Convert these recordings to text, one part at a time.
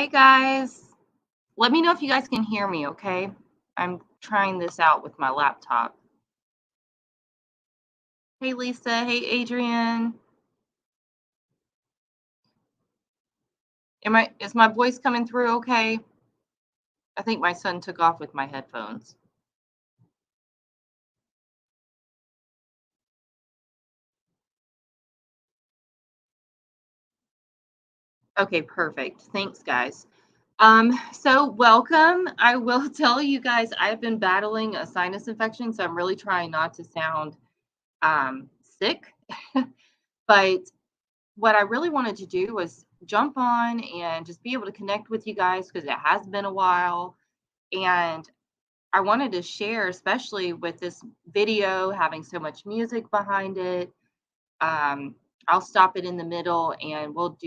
Hey guys, let me know if you guys can hear me, okay? I'm trying this out with my laptop. Hey Lisa, hey Adrian. Is my voice coming through okay? I think my son took off with my headphones. Okay, perfect. Thanks guys. So welcome. I will tell you guys I've been battling a sinus infection, so I'm really trying not to sound sick. But what I really wanted to do was jump on and just be able to connect with you guys because it has been a while. And I wanted to share, especially with this video having so much music behind it. Um, I'll stop it in the middle and we'll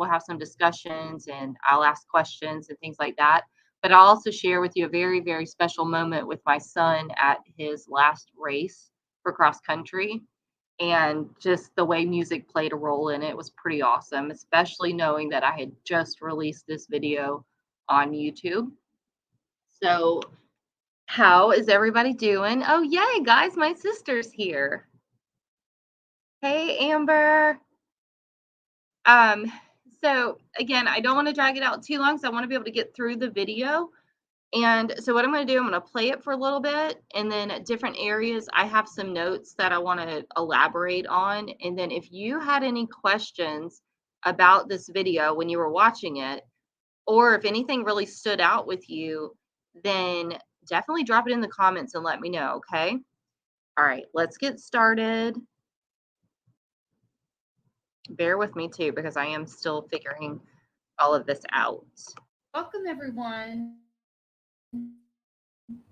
have some discussions and I'll ask questions and things like that. But I'll also share with you a very, very special moment with my son at his last race for cross country. And just the way music played a role in it was pretty awesome, especially knowing that I had just released this video on YouTube. So, how is everybody doing? Oh, yay, guys, my sister's here. Hey, Amber. Um, so again, I don't want to drag it out too long, so I want to be able to get through the video. And so what I'm going to do, I'm going to play it for a little bit, and then at different areas, I have some notes that I want to elaborate on. And then if you had any questions about this video when you were watching it, or if anything really stood out with you, then definitely drop it in the comments and let me know, okay? All right, let's get started. Bear with me too, because I am still figuring all of this out. Welcome everyone.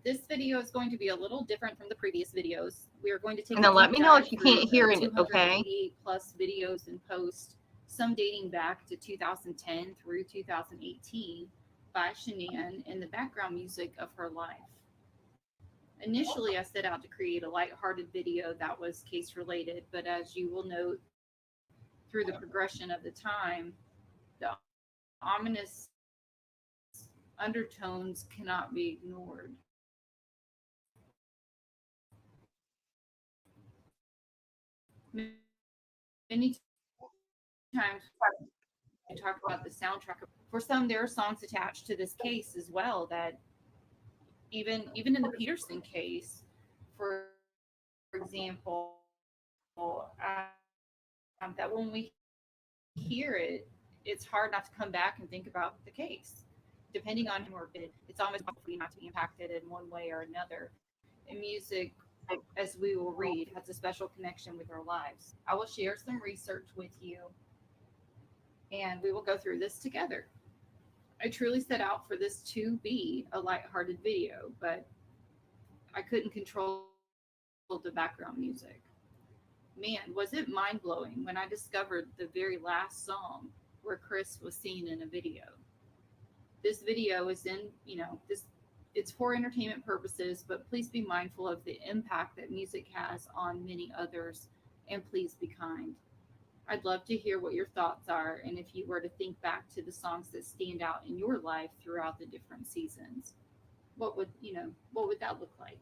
This video is going to be a little different from the previous videos. We are going to take and then let me know if you can't hear it, okay? 288 plus videos and posts, some dating back to 2010 through 2018 by Shanann and the background music of her life. Initially, I set out to create a lighthearted video that was case related, but as you will note through the progression of the time, the ominous undertones cannot be ignored. Many times we talk about the soundtrack. For some, there are songs attached to this case as well that even in the Peterson case, for example, that when we hear it, it's hard not to come back and think about the case. Depending on who it's almost possible not to be impacted in one way or another. And music, as we will read, has a special connection with our lives. I will share some research with you and we will go through this together. I truly set out for this to be a lighthearted video, but I couldn't control the background music. Man, was it mind blowing when I discovered the very last song where Chris was seen in a video. This video is it's for entertainment purposes, but please be mindful of the impact that music has on many others, and please be kind. I'd love to hear what your thoughts are, and if you were to think back to the songs that stand out in your life throughout the different seasons, what would that look like?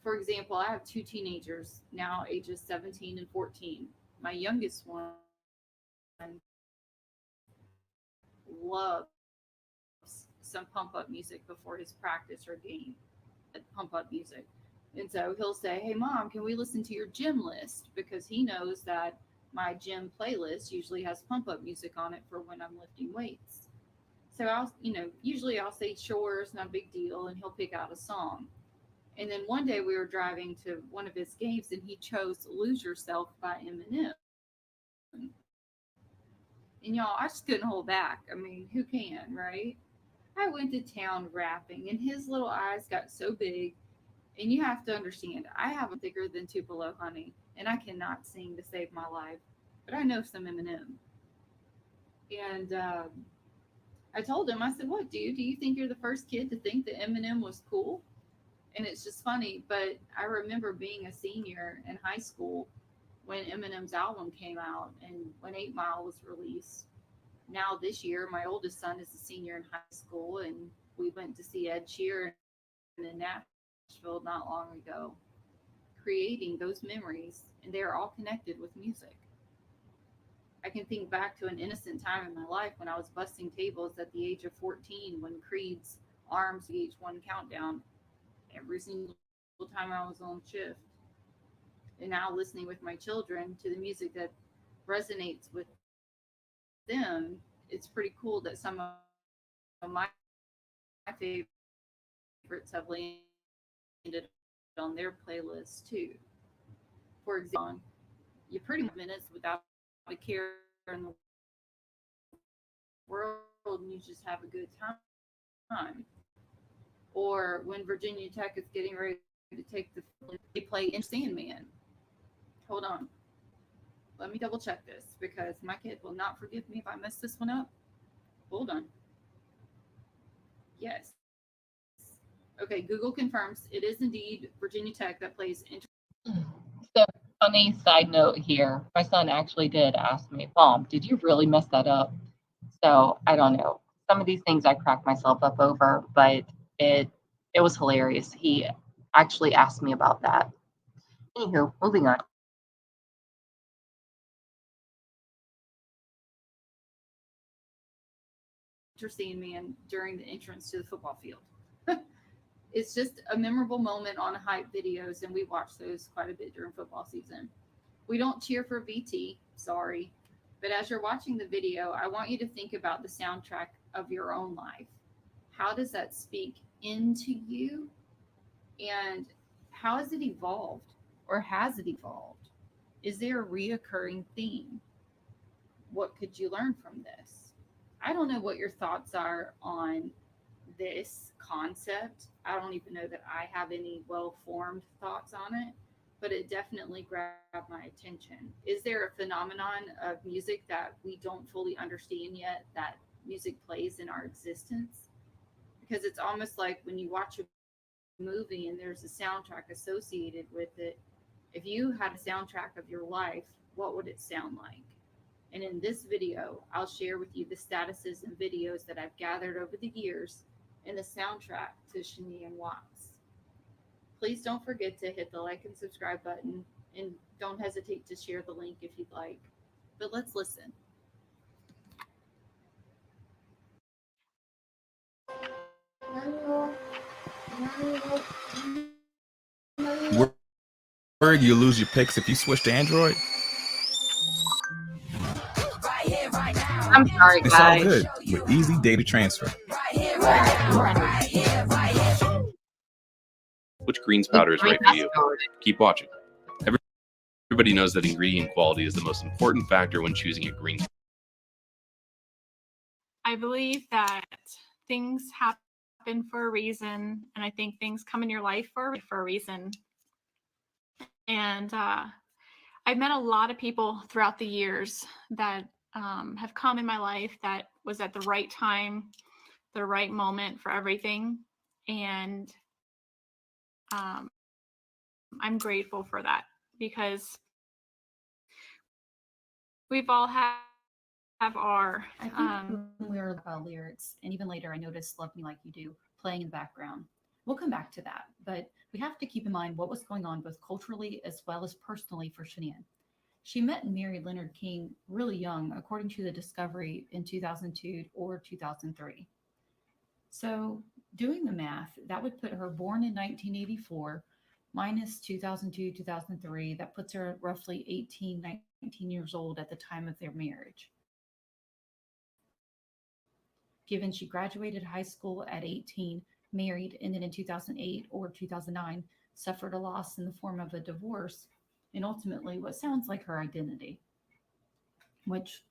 For example, I have two teenagers now, ages 17 and 14. My youngest one loves some pump up music before his practice or game. Pump up music. And so he'll say, "Hey mom, can we listen to your gym list?" Because he knows that my gym playlist usually has pump up music on it for when I'm lifting weights. So usually I'll say sure, it's not a big deal, and he'll pick out a song. And then one day we were driving to one of his games and he chose Lose Yourself by Eminem. And y'all, I just couldn't hold back. I mean, who can, right? I went to town rapping and his little eyes got so big. And you have to understand, I have a thicker than Tupelo honey, and I cannot sing to save my life, but I know some Eminem. And I told him, I said, "What, dude? Do you think you're the first kid to think that Eminem was cool?" And it's just funny, but I remember being a senior in high school when Eminem's album came out and when 8 Mile was released. Now this year, my oldest son is a senior in high school, and we went to see Ed Sheeran in Nashville not long ago, creating those memories, and they are all connected with music. I can think back to an innocent time in my life when I was busting tables at the age of 14 when Creed's Arms VH1 Countdown every single time I was on shift. And now listening with my children to the music that resonates with them, it's pretty cool that some of my favorites have landed on their playlist too. For example, you pretty much you pretty much minutes without a care in the world and you just have a good time. Or when Virginia Tech is getting ready to take the field, they play In Sandman. Hold on. Let me double check this because my kid will not forgive me if I mess this one up. Hold on. Yes. Okay, Google confirms it is indeed Virginia Tech that plays So, funny side note here. My son actually did ask me, Mom, did you really mess that up? So, I don't know. Some of these things I crack myself up over, but it it was hilarious. He actually asked me about that. Anywho, moving on. Enter Sandman during the entrance to the football field. It's just a memorable moment on hype videos, and we watch those quite a bit during football season. We don't cheer for VT, sorry, but as you're watching the video, I want you to think about the soundtrack of your own life. How does that speak into you, and how has it evolved, or has it evolved? Is there a reoccurring theme? What could you learn from this? I don't know what your thoughts are on this concept. I don't even know that I have any well formed thoughts on it, but it definitely grabbed my attention. Is there a phenomenon of music that we don't fully understand yet that music plays in our existence? Because it's almost like when you watch a movie and there's a soundtrack associated with it, if you had a soundtrack of your life, what would it sound like? And in this video, I'll share with you the statuses and videos that I've gathered over the years in the soundtrack to Shania Watts. Please don't forget to hit the like and subscribe button, and don't hesitate to share the link if you'd like. But let's listen. Worried you lose your pics if you switch to Android? I'm sorry, It's all guys. good with easy data transfer. Which greens It's powder is right right for you. Keep watching. Everybody knows that ingredient quality is the most important factor when choosing a green. I believe that things happen for a reason, and I think things come in your life for a reason. And I've met a lot of people throughout the years that have come in my life that was at the right time, the right moment for everything. And I'm grateful for that because we've all have our. I think when we were about lyrics, and even later, I noticed "Love Me Like You Do" playing in the background. We'll come back to that, but we have to keep in mind what was going on both culturally as well as personally for Shania. She met and married Leonard King really young, according to the Discovery in 2002 or 2003. So, doing the math, that would put her born in 1984 minus 2002, 2003. That puts her at roughly 18, 19 years old at the time of their marriage. Given she graduated high school at 18, married, and then in 2008 or 2009 suffered a loss in the form of a divorce, and ultimately what sounds like her identity. Which,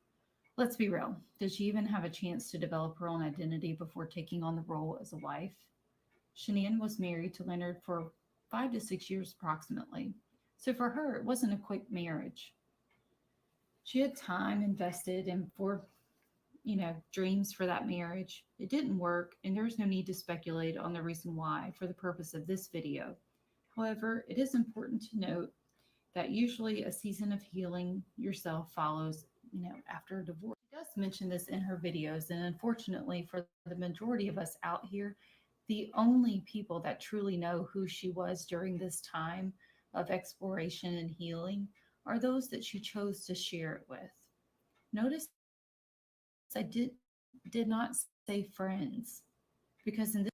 let's be real, did she even have a chance to develop her own identity before taking on the role as a wife? Shania was married to Leonard for 5 to 6 years approximately. So for her, it wasn't a quick marriage. She had time invested and for dreams for that marriage. It didn't work, and there's no need to speculate on the reason why for the purpose of this video. However, it is important to note that usually a season of healing yourself follows, after a divorce. does mention this in her videos, and unfortunately for the majority of us out here, the only people that truly know who she was during this time of exploration and healing are those that she chose to share it with. Notice I did not say friends, because in this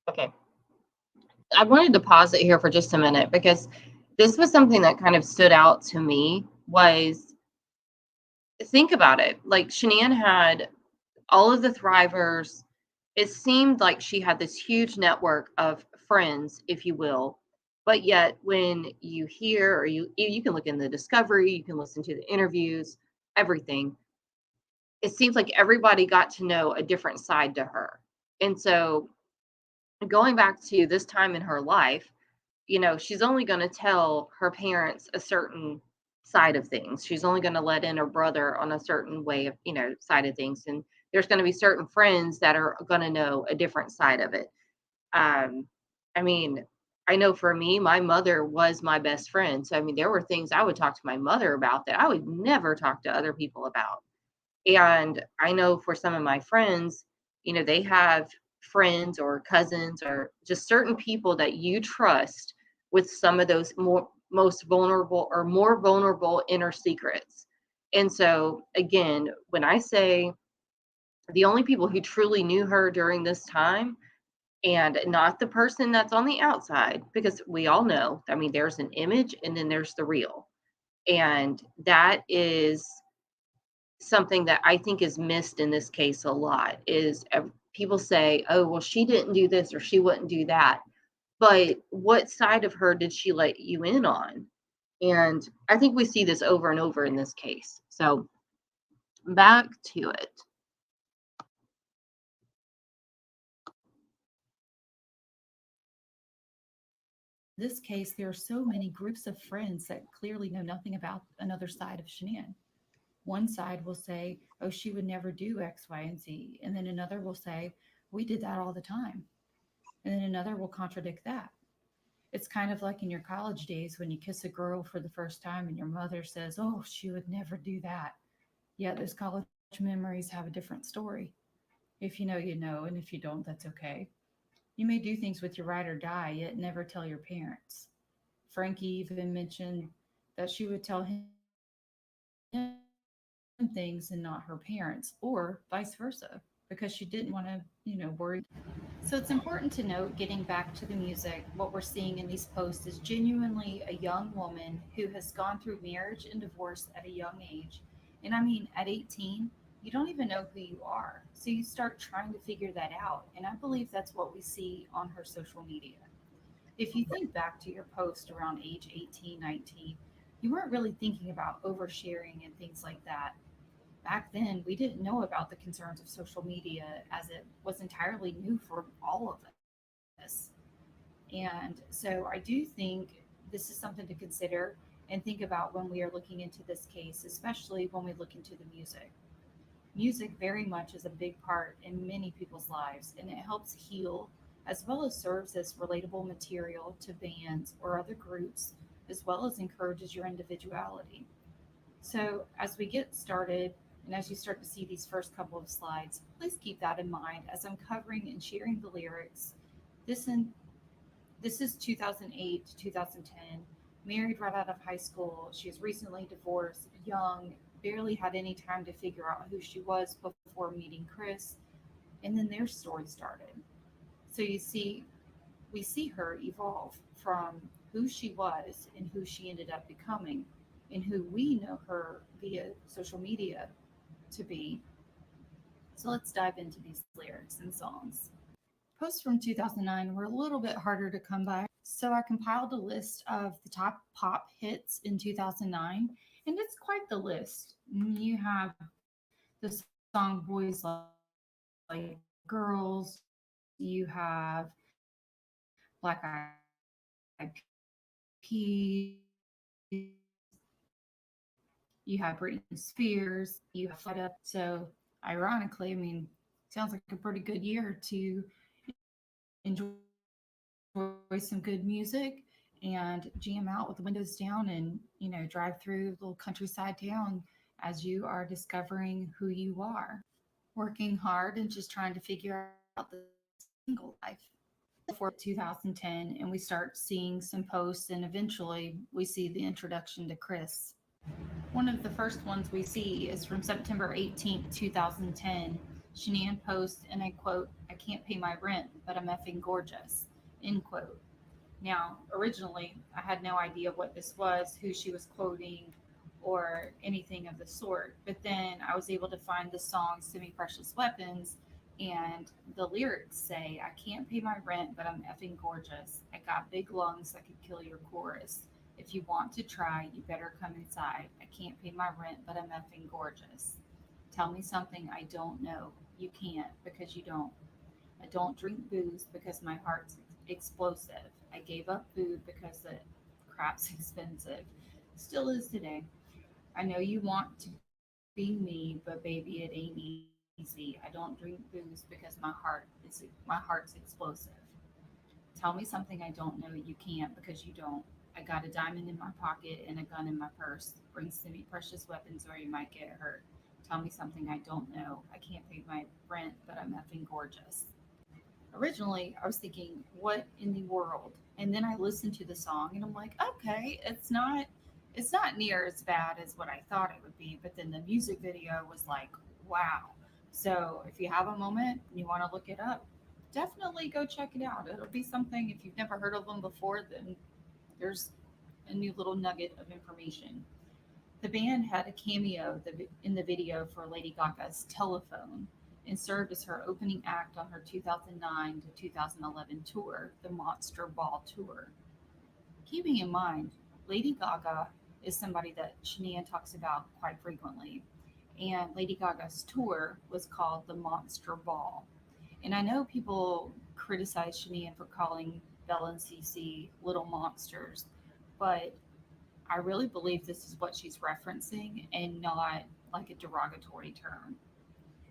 Okay. I wanted to pause it here for just a minute because this was something that kind of stood out to me was think about it. Like Shanann had all of the thrivers. It seemed like she had this huge network of friends, if you will. But yet when you hear or you can look in the discovery, you can listen to the interviews, everything. It seems like everybody got to know a different side to her. And so going back to this time in her life, she's only going to tell her parents a certain side of things. She's only going to let in her brother on a certain way of, side of things. And there's going to be certain friends that are going to know a different side of it. Um, I mean, I know for me, my mother was my best friend. So, I mean, there were things I would talk to my mother about that I would never talk to other people about. And I know for some of my friends, they have friends or cousins or just certain people that you trust with some of those most vulnerable or more vulnerable inner secrets. And so again, when I say the only people who truly knew her during this time and not the person that's on the outside, because we all know, I mean, there's an image and then there's the real. And that is something that I think is missed in this case a lot is people say, oh, well, she didn't do this or she wouldn't do that. But what side of her did she let you in on? And I think we see this over and over in this case. So back to it. case, there are so many groups of friends that clearly know nothing about another side of Shanann. One side will say, oh, she would never do X, Y, and Z. And then another will say, we did that all the time. And then another will contradict that. It's kind of like in your college days when you kiss a girl for the first time and your mother says, oh, she would never do that. Yet those college memories have a different story. If you know, you know. And if you don't, that's okay. You may do things with your ride or die, yet never tell your parents. Frankie even mentioned that she would tell him things and not her parents, or vice versa, because she didn't want to, worry. So it's important to note, getting back to the music, what we're seeing in these posts is genuinely a young woman who has gone through marriage and divorce at a young age. And I mean, at 18, you don't even know who you are. So you start trying to figure that out. And I believe that's what we see on her social media. If you think back to your post around age 18, 19, you weren't really thinking about oversharing and things like that. Back then, we didn't know about the concerns of social media as it was entirely new for all of us. And so I do think this is something to consider and think about when we are looking into this case, especially when we look into the music. Music very much is a big part in many people's lives, and it helps heal as well as serves as relatable material to bands or other groups, as well as encourages your individuality. So, as we get started, and as you start to see these first couple of slides, please keep that in mind as I'm covering and sharing the lyrics. This is 2008 to 2010, married right out of high school. She was recently divorced, young, barely had any time to figure out who she was before meeting Chris, and then their story started. So we see her evolve from who she was and who she ended up becoming, and who we know her via social media to be. So let's dive into these lyrics and songs. Posts from 2009 were a little bit harder to come by, so I compiled a list of the top pop hits in 2009, and it's quite the list. You have the song Boys Like Girls, you have Black Eyed Peas, you have Britney Spears, you have Florida. So, ironically, I mean, sounds like a pretty good year to enjoy some good music and jam out with the windows down and, drive through little countryside town as you are discovering who you are, working hard and just trying to figure out the single life. For 2010, and we start seeing some posts, and eventually we see the introduction to Chris. One of the first ones we see is from September 18th, 2010. Shanann posts, and I quote, "I can't pay my rent, but I'm effing gorgeous," end quote. Now, originally, I had no idea what this was, who she was quoting, or anything of the sort. But then I was able to find the song Semi Precious Weapons, and the lyrics say, "I can't pay my rent, but I'm effing gorgeous. I got big lungs that could kill your chorus. If you want to try, you better come inside. I can't pay my rent, but I'm effing gorgeous. Tell me something I don't know. You can't because you don't. I don't drink booze because my heart's explosive. I gave up food because the crap's expensive. Still is today. I know you want to be me, but baby, it ain't easy. I don't drink booze because my heart's explosive. Tell me something I don't know. You can't because you don't. I got a diamond in my pocket and a gun in my purse. Bring semi-precious weapons or you might get hurt. Tell me something I don't know. I can't pay my rent, but I'm effing gorgeous." Originally, I was thinking, what in the world? And then I listened to the song and I'm like, okay, it's not near as bad as what I thought it would be. But then the music video was like, wow. So if you have a moment and you want to look it up, definitely go check it out. It'll be something, if you've never heard of them before, then there's a new little nugget of information. The band had a cameo in the video for Lady Gaga's Telephone and served as her opening act on her 2009 to 2011 tour, the Monster Ball Tour. Keeping in mind, Lady Gaga is somebody that Shanann talks about quite frequently, and Lady Gaga's tour was called the Monster Ball. And I know people criticize Shanann for calling Bella and Cece little monsters, but I really believe this is what she's referencing and not like a derogatory term.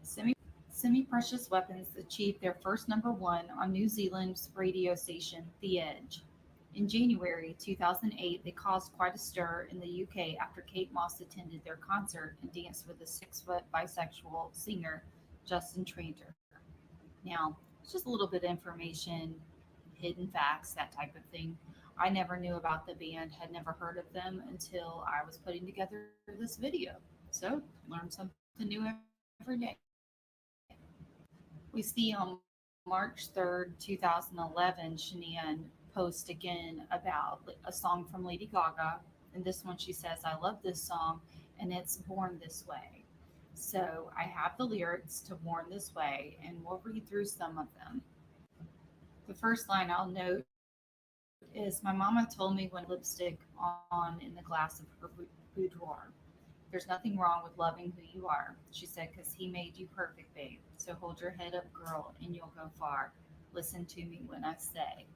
Semi Precious Weapons achieved their first number one on New Zealand's radio station, The Edge. In January 2008, they caused quite a stir in the UK after Kate Moss attended their concert and danced with the 6-foot bisexual singer Justin Tranter. Now, it's just a little bit of information, hidden facts, that type of thing. I never knew about the band, had never heard of them until I was putting together this video. So, learn something new every day. We see on March 3rd, 2011, Shanann post again about a song from Lady Gaga. And this one she says, "I love this song and it's Born This Way." So I have the lyrics to Born This Way and we'll read through some of them. The first line I'll note is, "My mama told me when lipstick on in the glass of her boudoir. There's nothing wrong with loving who you are," she said, "because he made you perfect, babe. So hold your head up, girl, and you'll go far. Listen to me when I say,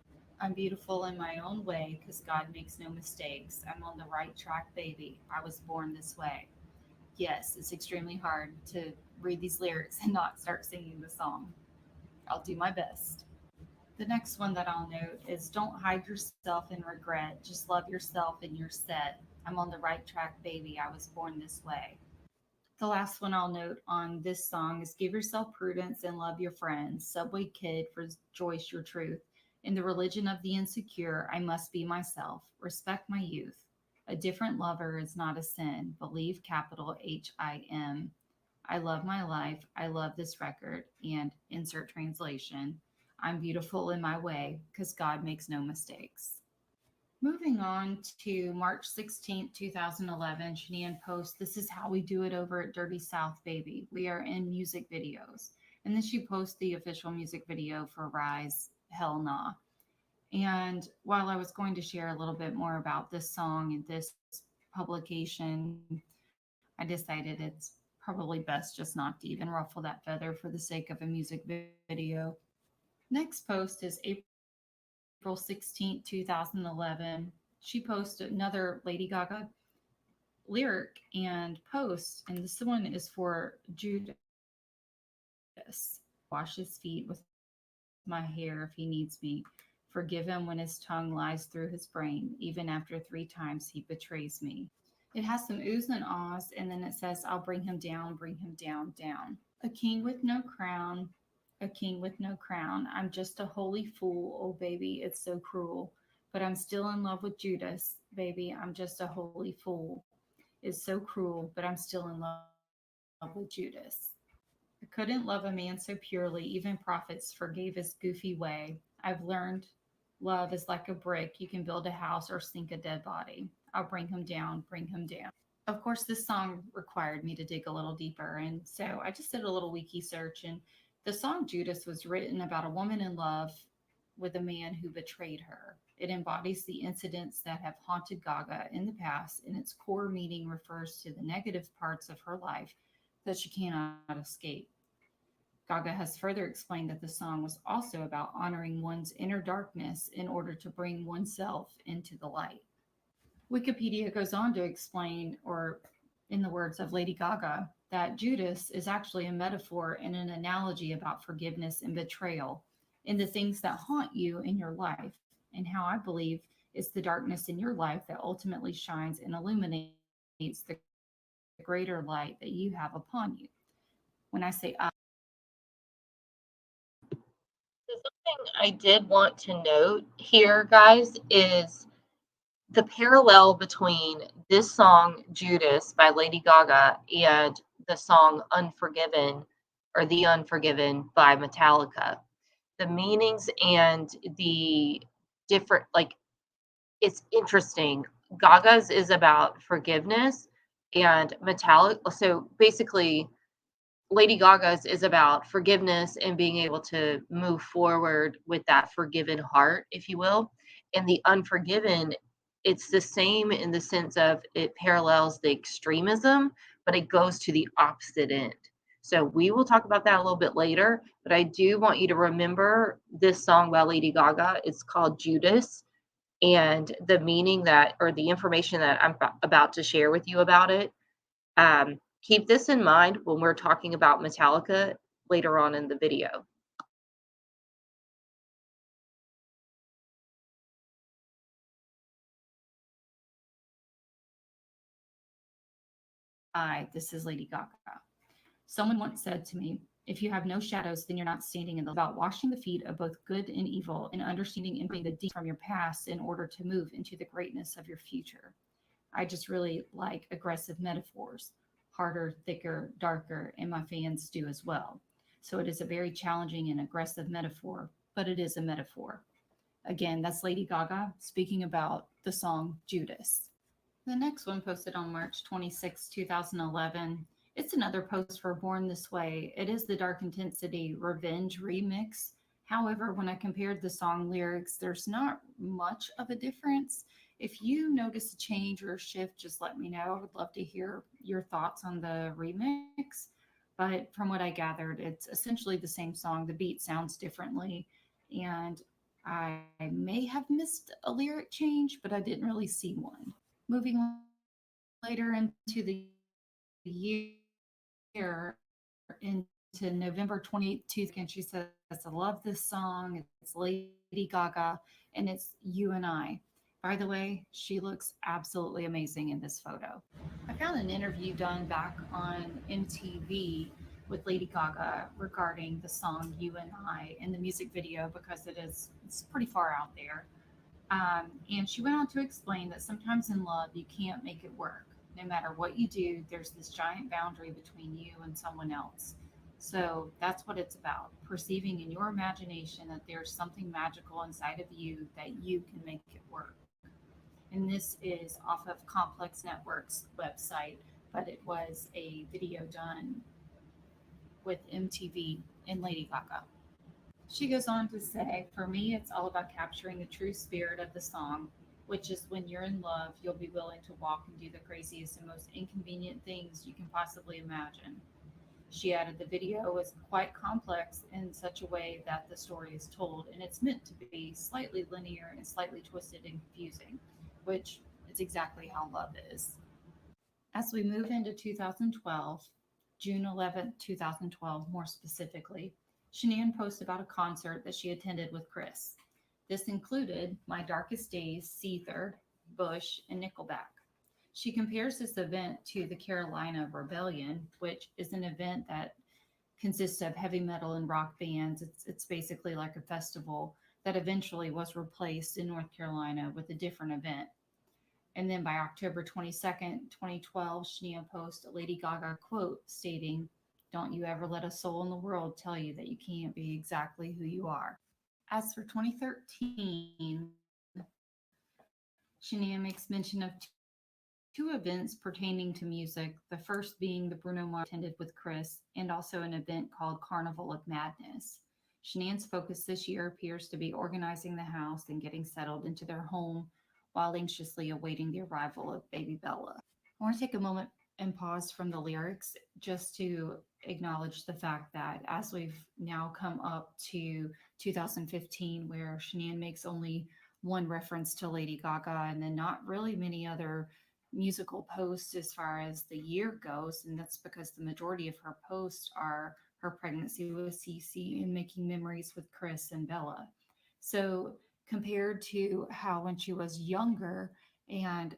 I'm beautiful in my own way because God makes no mistakes. I'm on the right track, baby. I was born this way." Yes, it's extremely hard to read these lyrics and not start singing the song. I'll do my best. The next one that I'll note is, "Don't hide yourself in regret. Just love yourself and you're set. I'm on the right track, baby. I was born this way." The last one I'll note on this song is, "Give yourself prudence and love your friends. Subway Kid for Joyce Your Truth. In the religion of the insecure, I must be myself. Respect my youth. A different lover is not a sin. Believe capital HIM. I love my life. I love this record." And insert translation, "I'm beautiful in my way because God makes no mistakes." Moving on to March 16th, 2011, Shanann posts, "This is how we do it over at Dirty South, baby. We are in music videos." And then she posts the official music video for Rise, Hell Nah. And while I was going to share a little bit more about this song and this publication, I decided it's probably best just not to even ruffle that feather for the sake of a music video. Next post is April 16th, 2011. She posted another Lady Gaga lyric and post, and this one is for Judas. "Wash his feet with my hair if he needs me. Forgive him when his tongue lies through his brain, even after 3 times he betrays me. It has some oohs and ahs, and then it says, I'll bring him down, down. A king with no crown, a king with no crown. I'm just a holy fool. Oh, baby, it's so cruel. But I'm still in love with Judas. Baby, I'm just a holy fool. It's so cruel, but I'm still in love with Judas. I couldn't love a man so purely. Even prophets forgave his goofy way. I've learned love is like a brick. You can build a house or sink a dead body. I'll bring him down, bring him down. Of course, this song required me to dig a little deeper. And so I just did a little wiki search. And the song Judas was written about a woman in love with a man who betrayed her. It embodies the incidents that have haunted Gaga in the past, and its core meaning refers to the negative parts of her life that she cannot escape. Gaga has further explained that the song was also about honoring one's inner darkness in order to bring oneself into the light. Wikipedia goes on to explain, or in the words of Lady Gaga, that Judas is actually a metaphor and an analogy about forgiveness and betrayal in the things that haunt you in your life, and how I believe it's the darkness in your life that ultimately shines and illuminates the greater light that you have upon you. When I say So something I did want to note here, guys, is the parallel between this song Judas by Lady Gaga and the song Unforgiven or The Unforgiven by Metallica. The meanings and the different, like, it's interesting. Gaga's is about forgiveness and Metallica. So basically, Lady Gaga's is about forgiveness and being able to move forward with that forgiven heart, if you will. And the unforgiven, it's the same in the sense of it parallels the extremism, but it goes to the opposite end. So we will talk about that a little bit later, but I do want you to remember this song by Lady Gaga. It's called Judas, and the meaning that, or the information that I'm about to share with you about it. Keep this in mind when we're talking about Metallica later on in the video. Hi, this is Lady Gaga. Someone once said to me, if you have no shadows, then you're not standing in the about washing the feet of both good and evil and understanding and being the deep from your past in order to move into the greatness of your future. I just really like aggressive metaphors, harder, thicker, darker, and my fans do as well. So it is a very challenging and aggressive metaphor, but it is a metaphor. Again, that's Lady Gaga speaking about the song Judas. The next one posted on March 26, 2011. It's another post for Born This Way. It is the Dark Intensity Revenge remix. However, when I compared the song lyrics, there's not much of a difference. If you notice a change or a shift, just let me know. I would love to hear your thoughts on the remix. But from what I gathered, it's essentially the same song. The beat sounds differently. And I may have missed a lyric change, but I didn't really see one. Moving later into the year, into November 22, and she says, I love this song. It's Lady Gaga, and it's You and I. By the way, she looks absolutely amazing in this photo. I found an interview done back on MTV with Lady Gaga regarding the song You and I and the music video, because it's pretty far out there. And she went on to explain that sometimes in love, you can't make it work. No matter what you do, there's this giant boundary between you and someone else. So that's what it's about, perceiving in your imagination that there's something magical inside of you that you can make it work. And this is off of Complex Network's website, but it was a video done with MTV and Lady Gaga. She goes on to say, for me, it's all about capturing the true spirit of the song, which is when you're in love, you'll be willing to walk and do the craziest and most inconvenient things you can possibly imagine. She added the video was quite complex in such a way that the story is told, and it's meant to be slightly linear and slightly twisted and confusing, which is exactly how love is. As we move into 2012, June 11th, 2012, more specifically, Shanann posted about a concert that she attended with Chris. This included My Darkest Days, Seether, Bush, and Nickelback. She compares this event to the Carolina Rebellion, which is an event that consists of heavy metal and rock bands. It's basically like a festival that eventually was replaced in North Carolina with a different event. And then by October 22nd, 2012, Shania posted a Lady Gaga quote stating, "Don't you ever let a soul in the world tell you that you can't be exactly who you are." As for 2013, Shania makes mention of two events pertaining to music, the first being the Bruno Mars attended with Chris, and also an event called Carnival of Madness. Shania's focus this year appears to be organizing the house and getting settled into their home while anxiously awaiting the arrival of baby Bella. I want to take a moment and pause from the lyrics just to acknowledge the fact that as we've now come up to 2015, where Shania makes only one reference to Lady Gaga and then not really many other musical posts as far as the year goes, and that's because the majority of her posts are her pregnancy with Cece and making memories with Chris and Bella. So compared to how when she was younger and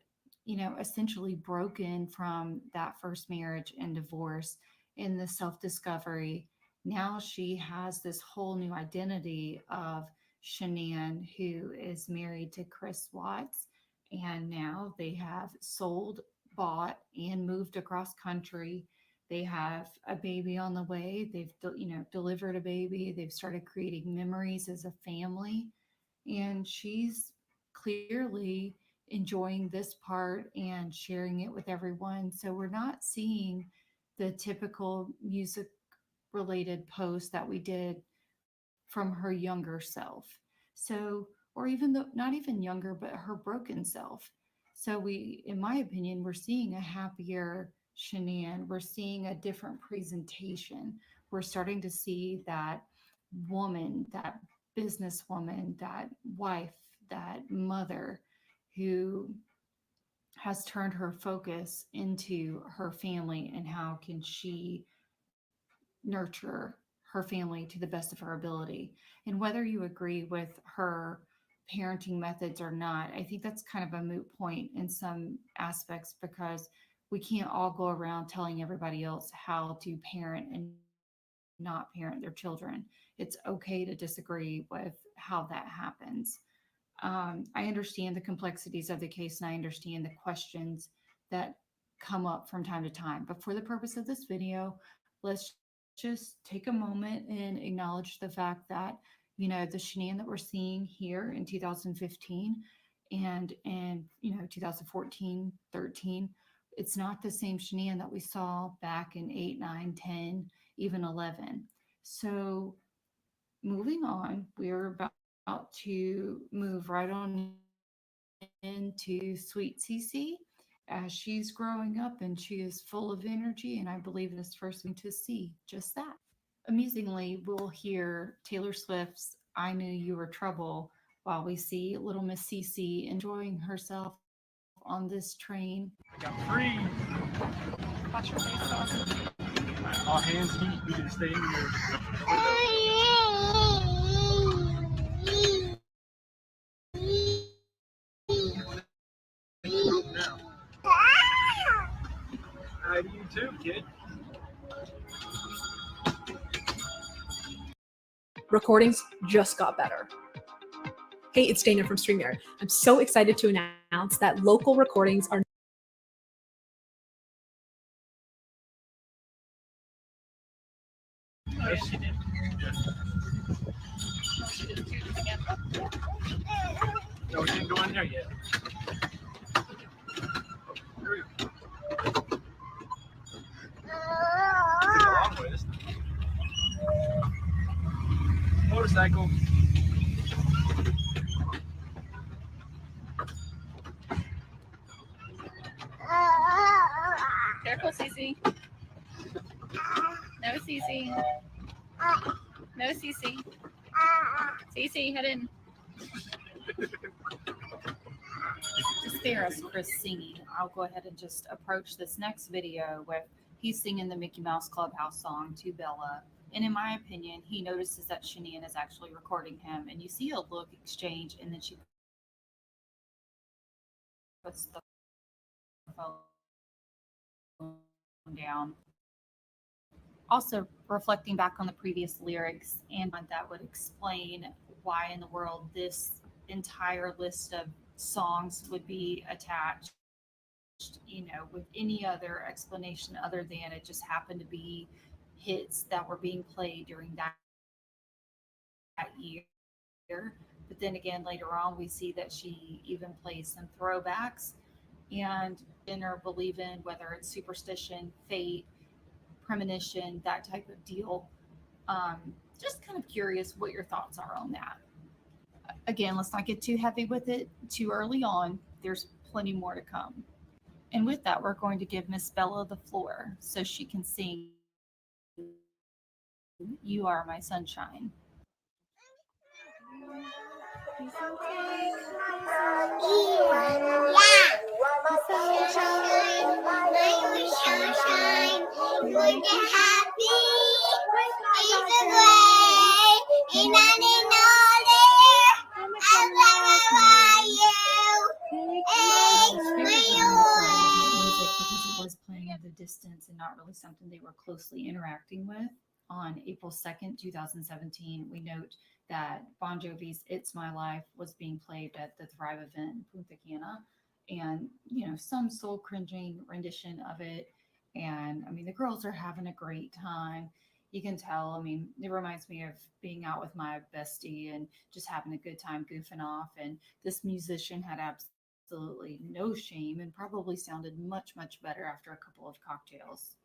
essentially broken from that first marriage and divorce in the self-discovery, now she has this whole new identity of Shanann, who is married to Chris Watts, and now they have sold, bought, and moved across country. They have a baby on the way. They've delivered a baby. They've started creating memories as a family, and she's clearly enjoying this part and sharing it with everyone. So we're not seeing the typical music related post that we did from her younger self. So, or even though not even younger, but her broken self. So in my opinion, we're seeing a happier Shanann. We're seeing a different presentation. We're starting to see that woman, that businesswoman, that wife, that mother who has turned her focus into her family and how can she nurture her family to the best of her ability. And whether you agree with her parenting methods or not, I think that's kind of a moot point in some aspects, because we can't all go around telling everybody else how to parent and not parent their children. It's okay to disagree with how that happens. I understand the complexities of the case, and I understand the questions that come up from time to time. But for the purpose of this video, let's just take a moment and acknowledge the fact that, the Shanann that we're seeing here in 2015 and in, 2014, 13, it's not the same Shanann that we saw back in 8, 9, 10, even 11. So moving on, we're about to move right on into Sweet Cece as she's growing up, and she is full of energy, and I believe this first thing to see just that. Amusingly, we'll hear Taylor Swift's "I Knew You Were Trouble" while we see little Miss Cece enjoying herself on this train. I got three. Watch your face. All hands heat. We can stay in here. Now. Hi to you too, kid. Recordings just got better. Hey, it's Dana from StreamYard. I'm so excited to announce that local recordings are Yes, she did. No, we didn't go in there yet. There we go. It's a long way this time. Motorcycle. Careful, Cece. No, Cece. No, Cece. Cece, head in. To spare us Chris singing, I'll go ahead and just approach this next video with he's singing the Mickey Mouse Clubhouse song to Bella And in my opinion, he notices that Shania is actually recording him, and you see a look exchange, and then she puts the phone down. Also, reflecting back on the previous lyrics, and that would explain why in the world this entire list of songs would be attached, with any other explanation other than it just happened to be hits that were being played during that year. But then again, later on, we see that she even plays some throwbacks and in or believe in, whether it's superstition, fate, premonition, that type of deal. Just kind of curious what your thoughts are on that. Again, let's not get too heavy with it too early on. There's plenty more to come. And with that, we're going to give Miss Bella the floor so she can sing You Are My Sunshine. Playing at the distance and not really something they were closely interacting with. On April 2nd, 2017, we note that Bon Jovi's It's My Life was being played at the Thrive event in Punta Cana, and some soul cringing rendition of it. And I mean, the girls are having a great time. You can tell. I mean, it reminds me of being out with my bestie and just having a good time goofing off. And this musician had absolutely no shame and probably sounded much, much better after a couple of cocktails.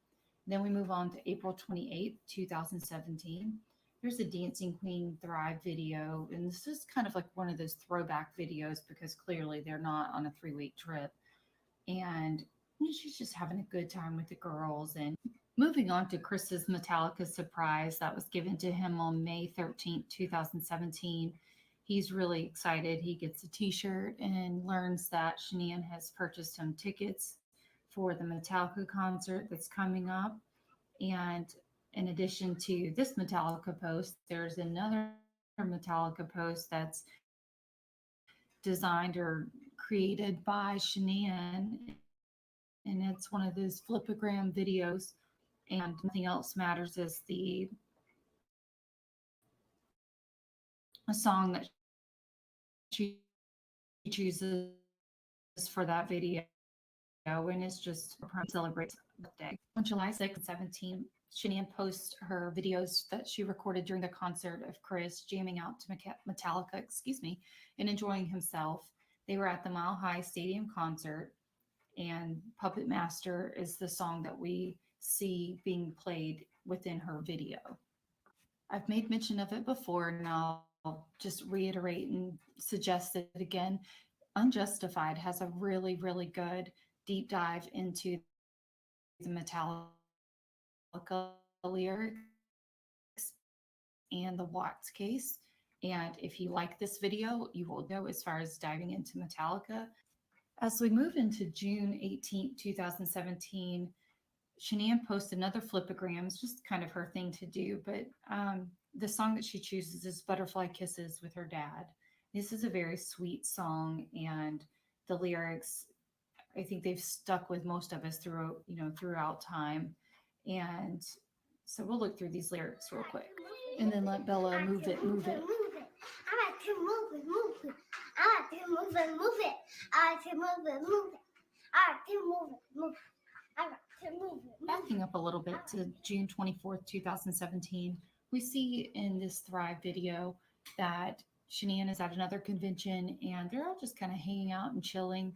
Then we move on to April 28th, 2017. There's a Dancing Queen Thrive video, and this is kind of like one of those throwback videos because clearly they're not on a 3-week trip. And she's just having a good time with the girls. And moving on to Chris's Metallica surprise that was given to him on May 13th, 2017. He's really excited. He gets a t-shirt and learns that Shania has purchased him tickets for the Metallica concert that's coming up. And in addition to this Metallica post, there's another Metallica post that's designed or created by Shania, and it's one of those flipogram videos. And nothing else matters is a song that she chooses for that video, and it's just celebrates birthday. On July 6th and 17th, Shania posts her videos that she recorded during the concert of Chris jamming out to Metallica, and enjoying himself. They were at the Mile High Stadium concert, and Puppet Master is the song that we see being played within her video. I've made mention of it before, and I'll just reiterate and suggest it again. Unjustified has a really, really good deep dive into the Metallica lyrics and the Watts case. And if you like this video, you will know as far as diving into Metallica. As we move into June 18th, 2017, Shania posted another flipogram. It's just kind of her thing to do, but the song that she chooses is Butterfly Kisses with her dad. This is a very sweet song, and the lyrics, I think they've stuck with most of us throughout time. And so we'll look through these lyrics real quick and then let Bella move it. I like to move it. I like to move it. I like to move it. I like to move it. I like to move it. Backing up a little bit to June 24th, 2017, we see in this Thrive video that Shania is at another convention and they're all just kind of hanging out and chilling.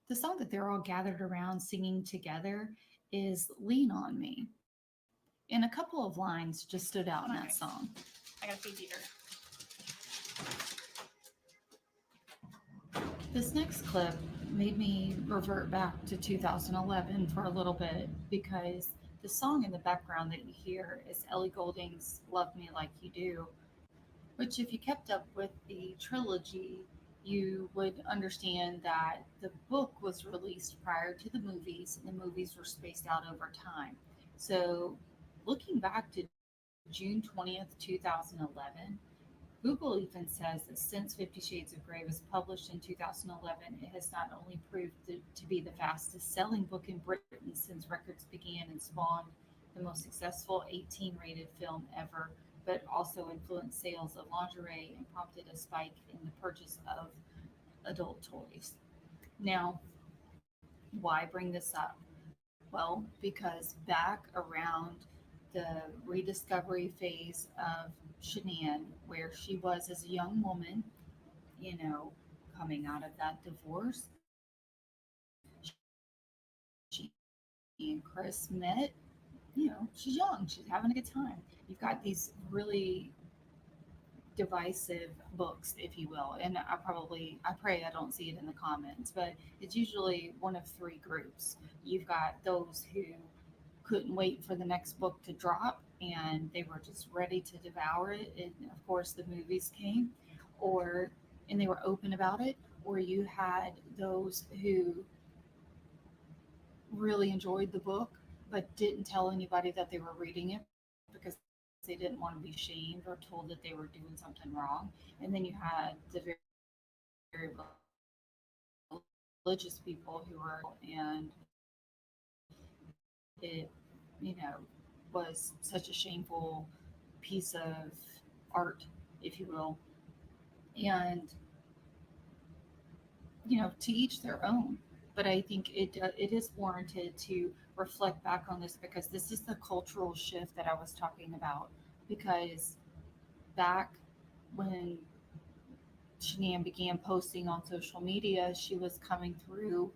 The song that they're all gathered around singing together is Lean on Me. And a couple of lines just stood out in that song. I gotta feed Dieter. This next clip made me revert back to 2011 for a little bit because the song in the background that you hear is Ellie Goulding's Love Me Like You Do, which if you kept up with the trilogy, you would understand that the book was released prior to the movies and the movies were spaced out over time. So looking back to June 20th, 2011. Google even says that since 50 Shades of Grey was published in 2011, it has not only proved to be the fastest selling book in Britain since records began and spawned the most successful 18 rated film ever, but also influenced sales of lingerie and prompted a spike in the purchase of adult toys. Now, why bring this up? Well, because back around the rediscovery phase of Shanann, where she was as a young woman, you know, coming out of that divorce, she and Chris met. You know, she's young, she's having a good time. You've got these really divisive books, if you will. And I pray I don't see it in the comments, but it's usually one of three groups. You've got those who couldn't wait for the next book to drop and they were just ready to devour it. And of course, the movies came, and they were open about it. Or you had those who really enjoyed the book but didn't tell anybody that they were reading it because they didn't want to be shamed or told that they were doing something wrong. And then you had the very, very religious people who were, and it, you know, was such a shameful piece of art, if you will. And, you know, to each their own. But I think it is warranted to reflect back on this because this is the cultural shift that I was talking about. Because back when Shanann began posting on social media, she was coming through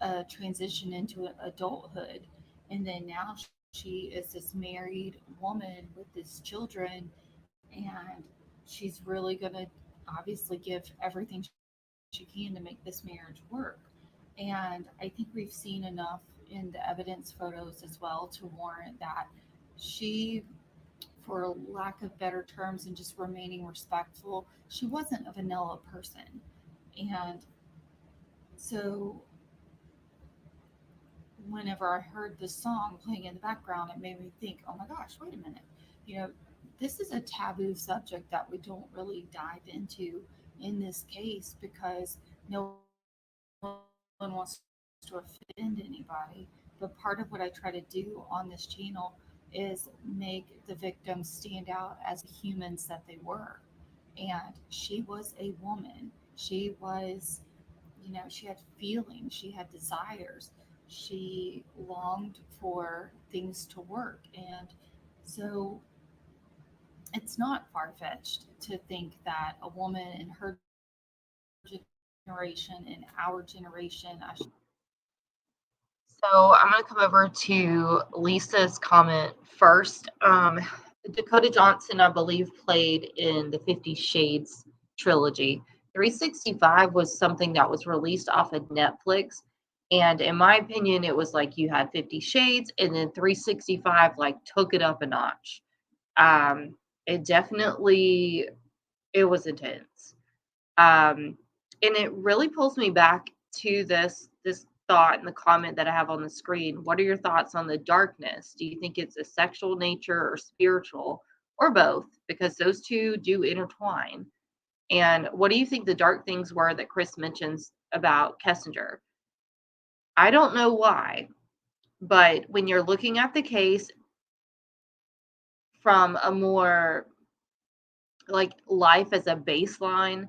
a transition into adulthood. And then now she is this married woman with these children, and she's really going to obviously give everything she can to make this marriage work. And I think we've seen enough in the evidence photos as well to warrant that she, for lack of better terms and just remaining respectful, she wasn't a vanilla person. And so whenever I heard this song playing in the background, it made me think, oh my gosh, wait a minute. You know, this is a taboo subject that we don't really dive into in this case because no one wants to offend anybody. But part of what I try to do on this channel is make the victims stand out as humans that they were. And she was a woman. She was, you know, she had feelings, she had desires, she longed for things to work. And so it's not far fetched to think that a woman in her generation, in our generation, So I'm going to come over to Lisa's comment first. Dakota Johnson, I believe, played in the 50 Shades trilogy. 365 was something that was released off of Netflix. And in my opinion, it was like you had 50 Shades and then 365 like took it up a notch. It definitely, it was intense. And it really pulls me back to this thought and the comment that I have on the screen. What are your thoughts on the darkness? Do you think it's a sexual nature or spiritual or both? Because those two do intertwine. And what do you think the dark things were that Chris mentions about Kessinger? I don't know why, but when you're looking at the case from a more like life as a baseline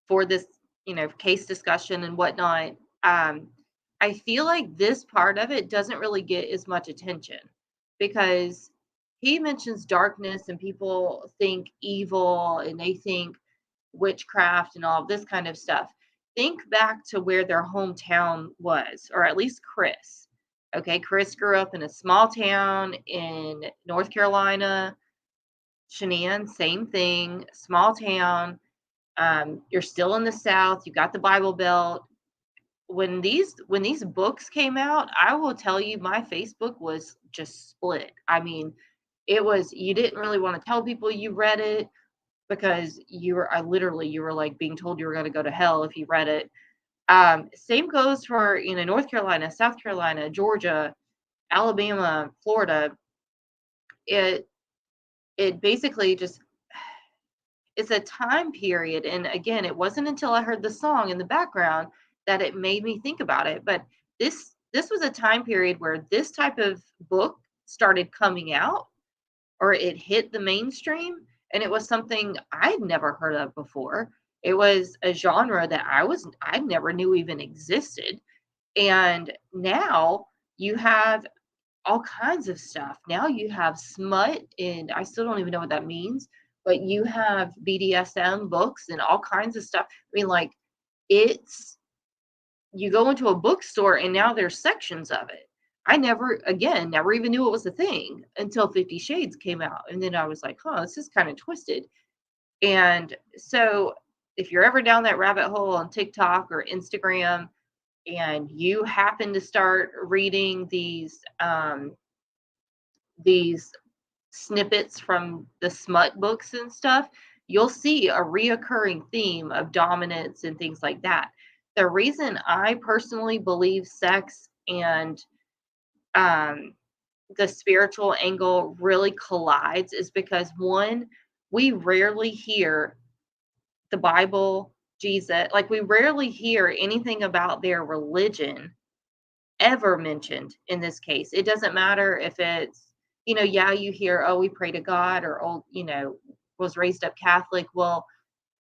for this, you know, case discussion and whatnot, I feel like this part of it doesn't really get as much attention because he mentions darkness and people think evil and they think witchcraft and all of this kind of stuff. Think back to where their hometown was, or at least Chris. Okay, Chris grew up in a small town in North Carolina. Shanann, same thing, small town. You're still in the South. You got the Bible Belt. When these books came out, I will tell you, my Facebook was just split. I mean, it was, you didn't really want to tell people you read it because you were like being told you were going to go to hell if you read it. Same goes for, you know, North Carolina, South Carolina, Georgia, Alabama, Florida. It it basically just, it's a time period. And again, it wasn't until I heard the song in the background that it made me think about it. But this was a time period where this type of book started coming out, or it hit the mainstream, and it was something I'd never heard of before. It was a genre that I never knew even existed. And now you have all kinds of stuff. Now you have smut, and I still don't even know what that means, but you have BDSM books and all kinds of stuff. I mean, like, it's, you go into a bookstore and now there's sections of it. I never even knew it was a thing until 50 Shades came out. And then I was like, huh, this is kind of twisted. And so if you're ever down that rabbit hole on TikTok or Instagram, and you happen to start reading these snippets from the smut books and stuff, you'll see a reoccurring theme of dominance and things like that. The reason I personally believe sex and the spiritual angle really collides is because, one, we rarely hear the Bible, Jesus, like, we rarely hear anything about their religion ever mentioned in this case. It doesn't matter if it's, yeah, you hear, oh, we pray to God, or, oh, was raised up Catholic. Well,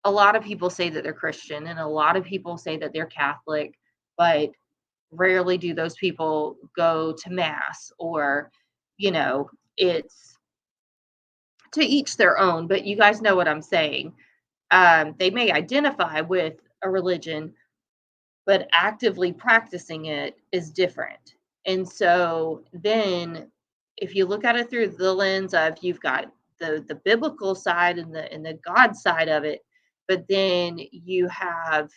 a lot of people say that they're Christian, and a lot of people say that they're Catholic, but rarely do those people go to mass, or, it's to each their own, but you guys know what I'm saying. They may identify with a religion, but actively practicing it is different. And so then if you look at it through the lens of, you've got the biblical side and the God side of it, but then you have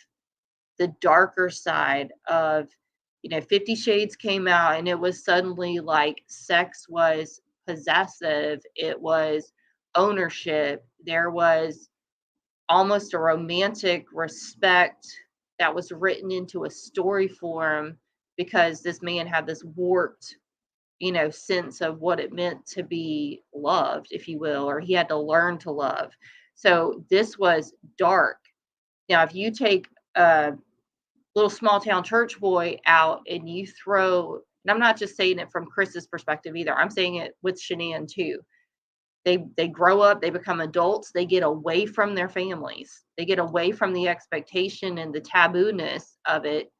the darker side of, 50 Shades came out, and it was suddenly like sex was possessive, it was ownership, there was almost a romantic respect that was written into a story form, because this man had this warped, sense of what it meant to be loved, if you will, or he had to learn to love. So this was dark. Now, if you take a little small town church boy out and you throw, and I'm not just saying it from Chris's perspective either, I'm saying it with Shanann too. They grow up, they become adults, they get away from their families, they get away from the expectation and the taboo-ness of it.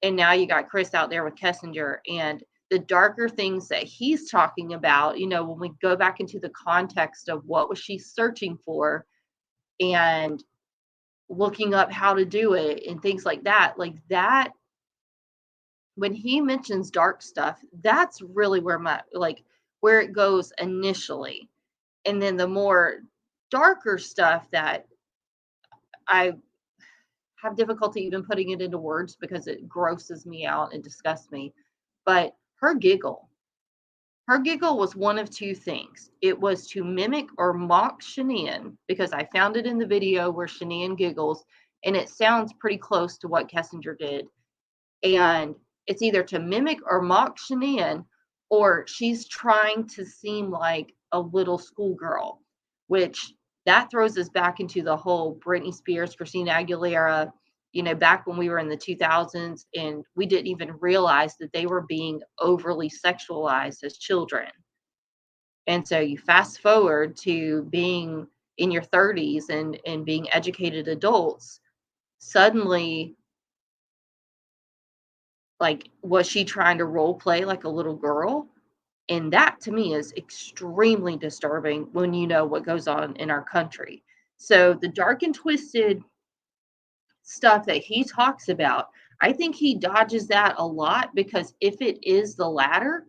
And now you got Chris out there with Kessinger, and the darker things that he's talking about, when we go back into the context of what was she searching for, and looking up how to do it and things like that, when he mentions dark stuff, that's really where it goes initially. And then the more darker stuff that I have difficulty even putting it into words because it grosses me out and disgusts me. But her giggle was one of two things. It was to mimic or mock Shanann, because I found it in the video where Shanann giggles, and it sounds pretty close to what Kessinger did. And it's either to mimic or mock Shanann, or she's trying to seem like a little schoolgirl, which that throws us back into the whole Britney Spears, Christina Aguilera, back when we were in the 2000s, and we didn't even realize that they were being overly sexualized as children. And so you fast forward to being in your 30s and being educated adults, suddenly, like, was she trying to role play like a little girl? And that to me is extremely disturbing when you know what goes on in our country. So the dark and twisted stuff that he talks about, I think he dodges that a lot, because if it is the latter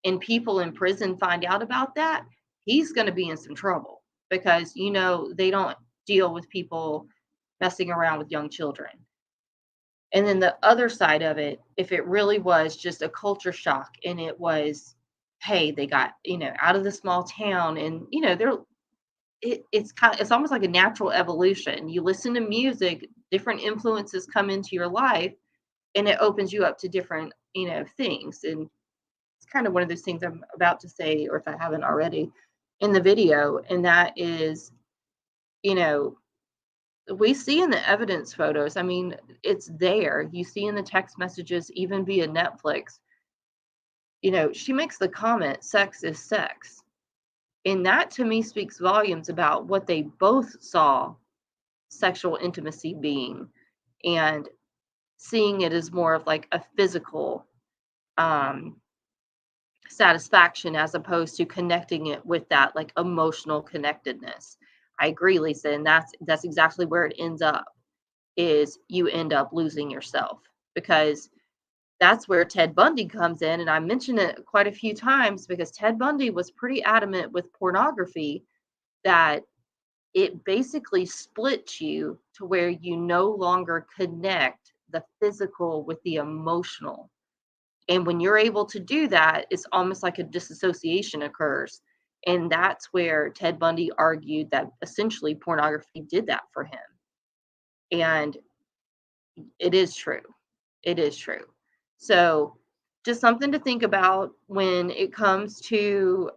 and people in prison find out about that, he's going to be in some trouble, because, they don't deal with people messing around with young children. And then the other side of it, if it really was just a culture shock, and it was, hey, they got, out of the small town, and, it's almost like a natural evolution. You listen to music, different influences come into your life, and it opens you up to different, things. And it's kind of one of those things I'm about to say, or if I haven't already, in the video, and that is, you know, we see in the evidence photos, I mean, it's there. You see in the text messages, even via Netflix, she makes the comment, sex is sex. And that to me speaks volumes about what they both saw sexual intimacy being, and seeing it as more of like a physical um, satisfaction as opposed to connecting it with that like emotional connectedness. I agree, Lisa, and that's exactly where it ends up. Is you end up losing yourself, because that's where Ted Bundy comes in. And I mentioned it quite a few times because Ted Bundy was pretty adamant with pornography that it basically splits you to where you no longer connect the physical with the emotional. And when you're able to do that, it's almost like a disassociation occurs. And that's where Ted Bundy argued that essentially pornography did that for him. And it is true. It is true. So, just something to think about when it comes to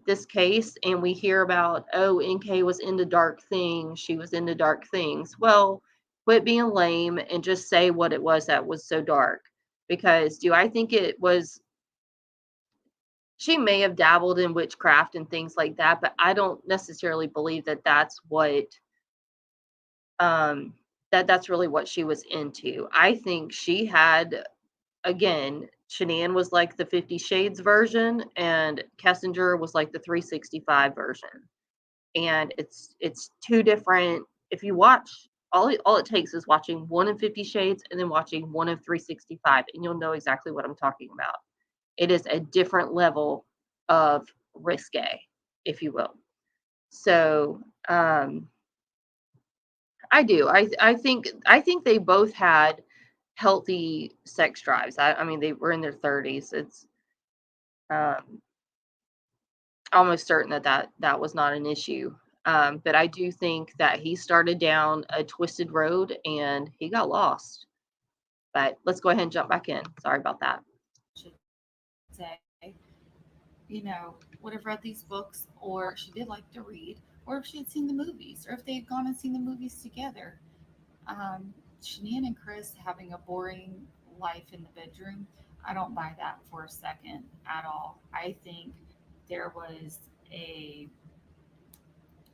this case, and we hear about, oh, NK was into dark things, she was into dark things. Well, quit being lame and just say what it was that was so dark. Because do I think it was, she may have dabbled in witchcraft and things like that, but I don't necessarily believe that that's what that's really what she was into. I think she had, again, Shanann was like the 50 Shades version, and Kessinger was like the 365 version. And it's two different. If you watch, all it takes is watching one of 50 Shades and then watching one of 365, and you'll know exactly what I'm talking about. It is a different level of risque, if you will. So I do. I think they both had healthy sex drives. I mean, they were in their 30s. It's um, almost certain that was not an issue. But I do think that he started down a twisted road and he got lost. But let's go ahead and jump back in. Sorry about that. Should say, would have read these books, or she did like to read, or if she had seen the movies, or if they had gone and seen the movies together. Shanann and Chris having a boring life in the bedroom, I don't buy that for a second at all. I think there was I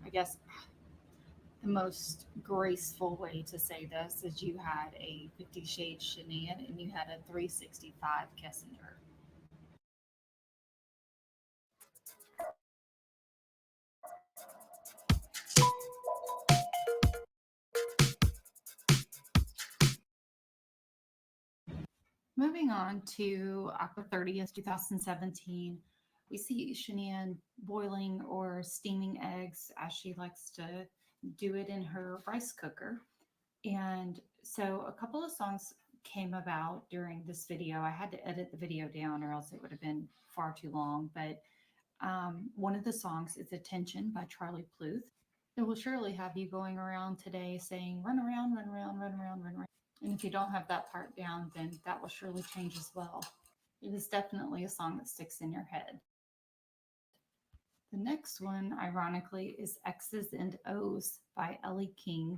guess, the most graceful way to say this is you had a 50 Shades Shanann and you had a 365 Kessinger. Moving on to October 30th, 2017, we see Shanann boiling or steaming eggs, as she likes to do it in her rice cooker. And so a couple of songs came about during this video. I had to edit the video down or else it would have been far too long. But one of the songs is Attention by Charlie Pluth. It will surely have you going around today saying, run around, run around, run around, run around. And if you don't have that part down, then that will surely change as well. It is definitely a song that sticks in your head. The next one, ironically, is X's and O's by Ellie King.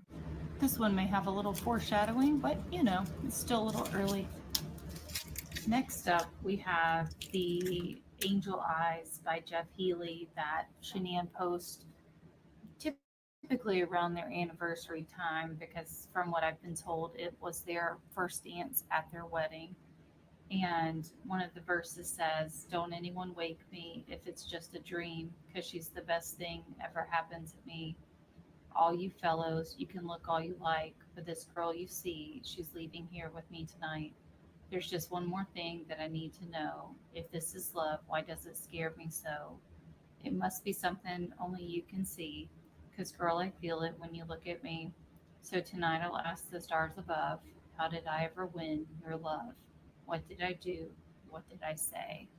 This one may have a little foreshadowing, but it's still a little early. Next up, we have the Angel Eyes by Jeff Healey that Shanann posts typically around their anniversary time, because from what I've been told, it was their first dance at their wedding. And one of the verses says, "Don't anyone wake me if it's just a dream, because she's the best thing ever happened to me. All you fellows, you can look all you like, but this girl you see, she's leaving here with me tonight. There's just one more thing that I need to know. If this is love, why does it scare me so? It must be something only you can see, because girl, I feel it when you look at me. So tonight I'll ask the stars above, how did I ever win your love? What did I do? What did I say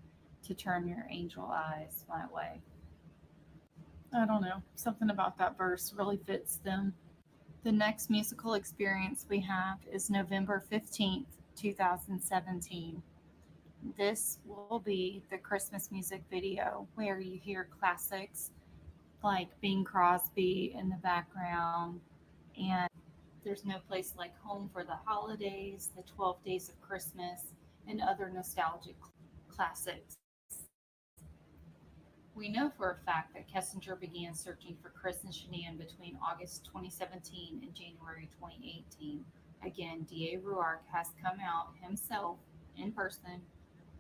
to turn your angel eyes my way?" I don't know. Something about that verse really fits them. The next musical experience we have is November 15th, 2017. This will be the Christmas music video where you hear classics like Bing Crosby in the background, and There's No Place Like Home for the Holidays, The 12 Days of Christmas, and other nostalgic classics. We know for a fact that Kessinger began searching for Chris and Shanann between August 2017 and January 2018. Again, D.A. Ruark has come out himself in person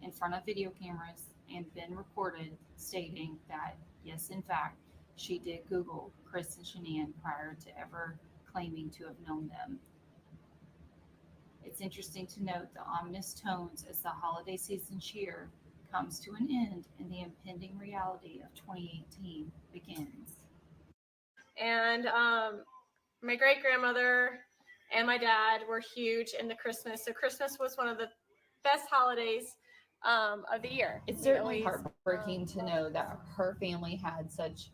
in front of video cameras and been recorded stating that, yes, in fact, she did Google Chris and Shanann prior to ever claiming to have known them. It's interesting to note the ominous tones as the holiday season cheer comes to an end and the impending reality of 2018 begins. And my great grandmother and my dad were huge into Christmas. So Christmas was one of the best holidays of the year. It's certainly heartbreaking to know that her family had such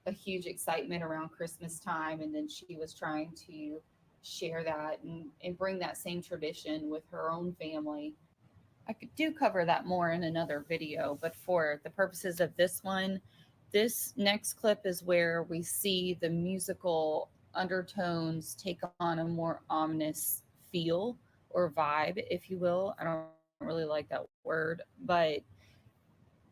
a huge excitement around Christmas time, and then she was trying to share that and bring that same tradition with her own family. I could do cover that more in another video, but for the purposes of this one, this next clip is where we see the musical undertones take on a more ominous feel or vibe, if you will. I don't really like that word, but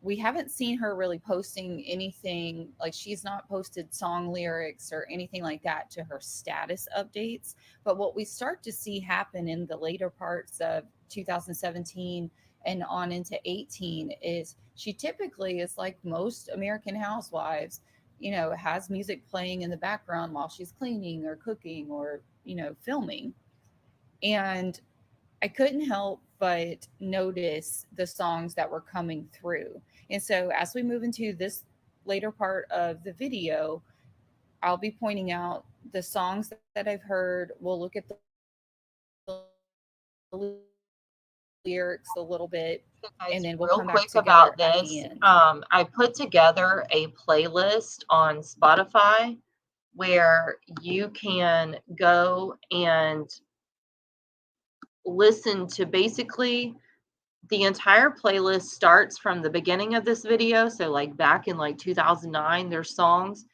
we haven't seen her really posting anything, like she's not posted song lyrics or anything like that to her status updates. But what we start to see happen in the later parts of 2017 and on into 18 is she typically is like most American housewives, you know, has music playing in the background while she's cleaning or cooking or, you know, filming. And I couldn't help but notice the songs that were coming through. And so as we move into this later part of the video, I'll be pointing out the songs that I've heard. We'll look at the lyrics a little bit, and then we'll real come back quick together about at the this. end. I put together a playlist on Spotify where you can go and listen to basically the entire playlist starts from the beginning of this video. So like back in like 2009, there's songs,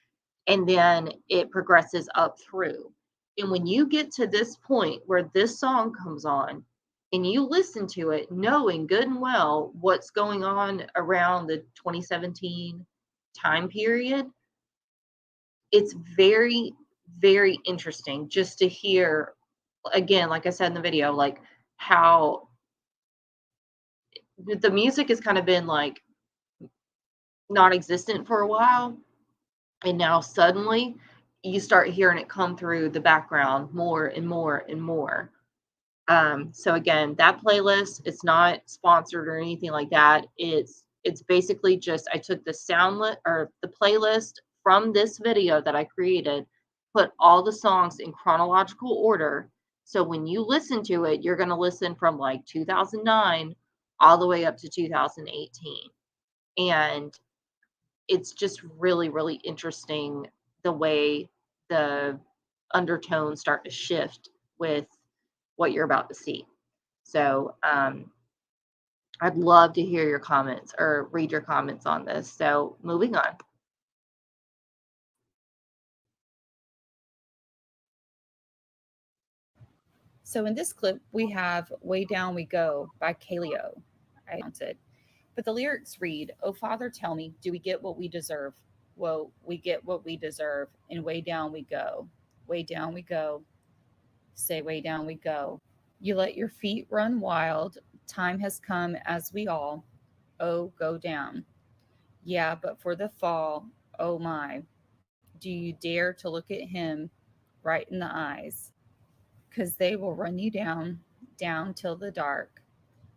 and then it progresses up through. And when you get to this point where this song comes on and you listen to it, knowing good and well what's going on around the 2017 time period, it's very, very interesting just to hear, again, like I said in the video, like how the music has kind of been like non-existent for a while, and now suddenly you start hearing it come through the background more and more and more. So again, that playlist, it's not sponsored or anything like that. It's basically just I took the or the playlist from this video that I created, put all the songs in chronological order. So when you listen to it, you're going to listen from like 2009 all the way up to 2018. And it's just really, really interesting the way the undertones start to shift with what you're about to see. So I'd love to hear your comments or read your comments on this. So moving on. So in this clip, we have Way Down We Go by Kaleo. I announced it. But the lyrics read, "Oh, Father, tell me, do we get what we deserve? Well, we get what we deserve, and way down we go. Way down we go. Say, way down we go. You let your feet run wild. Time has come as we all, oh, go down. Yeah, but for the fall, oh my, do you dare to look at him right in the eyes? 'Cause they will run you down, down till the dark.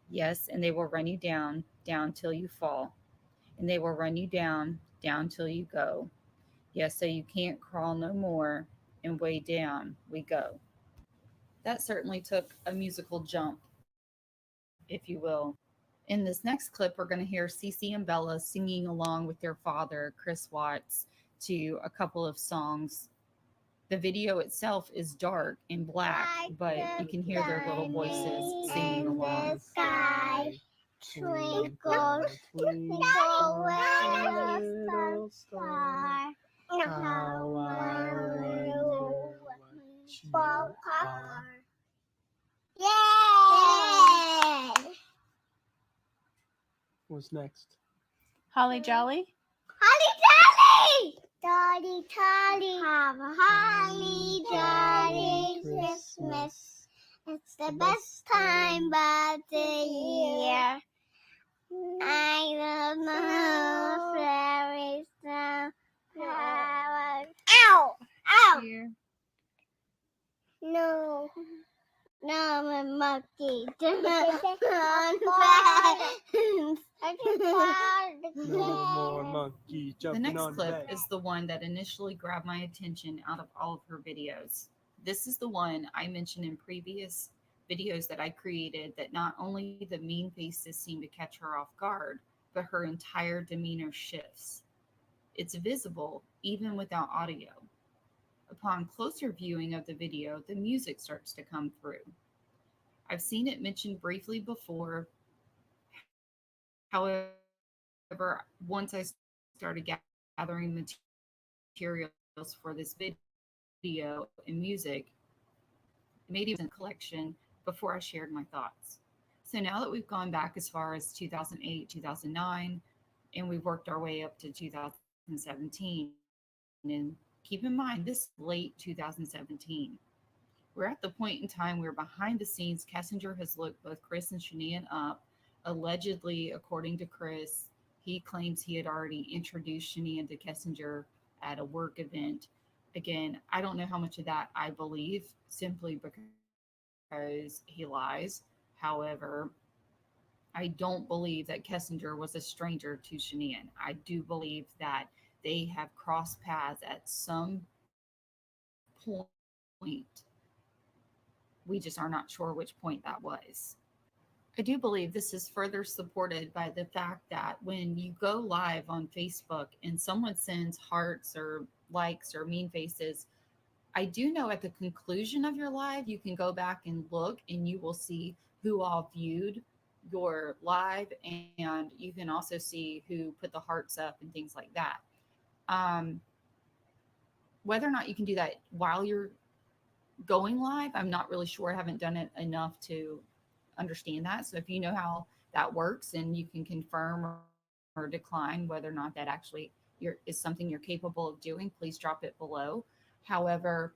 Yes, and they will run you down, down till you fall. And they will run you down, down till you go. Yes, so you can't crawl no more, and way down we go." That certainly took a musical jump, if you will. In this next clip, we're going to hear Cece and Bella singing along with their father, Chris Watts, to a couple of songs. The video itself is dark and black, but you can hear their little voices singing along. Sky, twinkle, twinkle, little star. How I wonder what you are. Yay! What's next? Holly Jolly. Holly Jolly! Jolly Jolly! Have a holly jolly Christmas. It's the best time of the year. I don't know fairies now. Ow! Ow! Here. No. No, I'm a monkey. No more monkey The jumping next on clip bed. is the one that initially grabbed my attention out of all of her videos. This is the one I mentioned in previous videos that I created, that not only the mean faces seem to catch her off guard, but her entire demeanor shifts. It's visible even without audio. Upon closer viewing of the video, the music starts to come through. I've seen it mentioned briefly before. However, once I started gathering materials for this video and music, it made even a collection before I shared my thoughts. So now that we've gone back as far as 2008, 2009, and we've worked our way up to 2017, and keep in mind, this is late 2017. We're at the point in time where behind the scenes, Kessinger has looked both Chris and Shania up. Allegedly, according to Chris, he claims he had already introduced Shania to Kessinger at a work event. Again, I don't know how much of that I believe, simply because he lies. However, I don't believe that Kessinger was a stranger to Shania. I do believe that they have crossed paths at some point. We just are not sure which point that was. I do believe this is further supported by the fact that when you go live on Facebook and someone sends hearts or likes or mean faces, I do know at the conclusion of your live, you can go back and look and you will see who all viewed your live, and you can also see who put the hearts up and things like that. Whether or not you can do that while you're going live, I'm not really sure. I haven't done it enough to understand that. So if you know how that works and you can confirm or decline whether or not that actually is something you're capable of doing, please drop it below. However,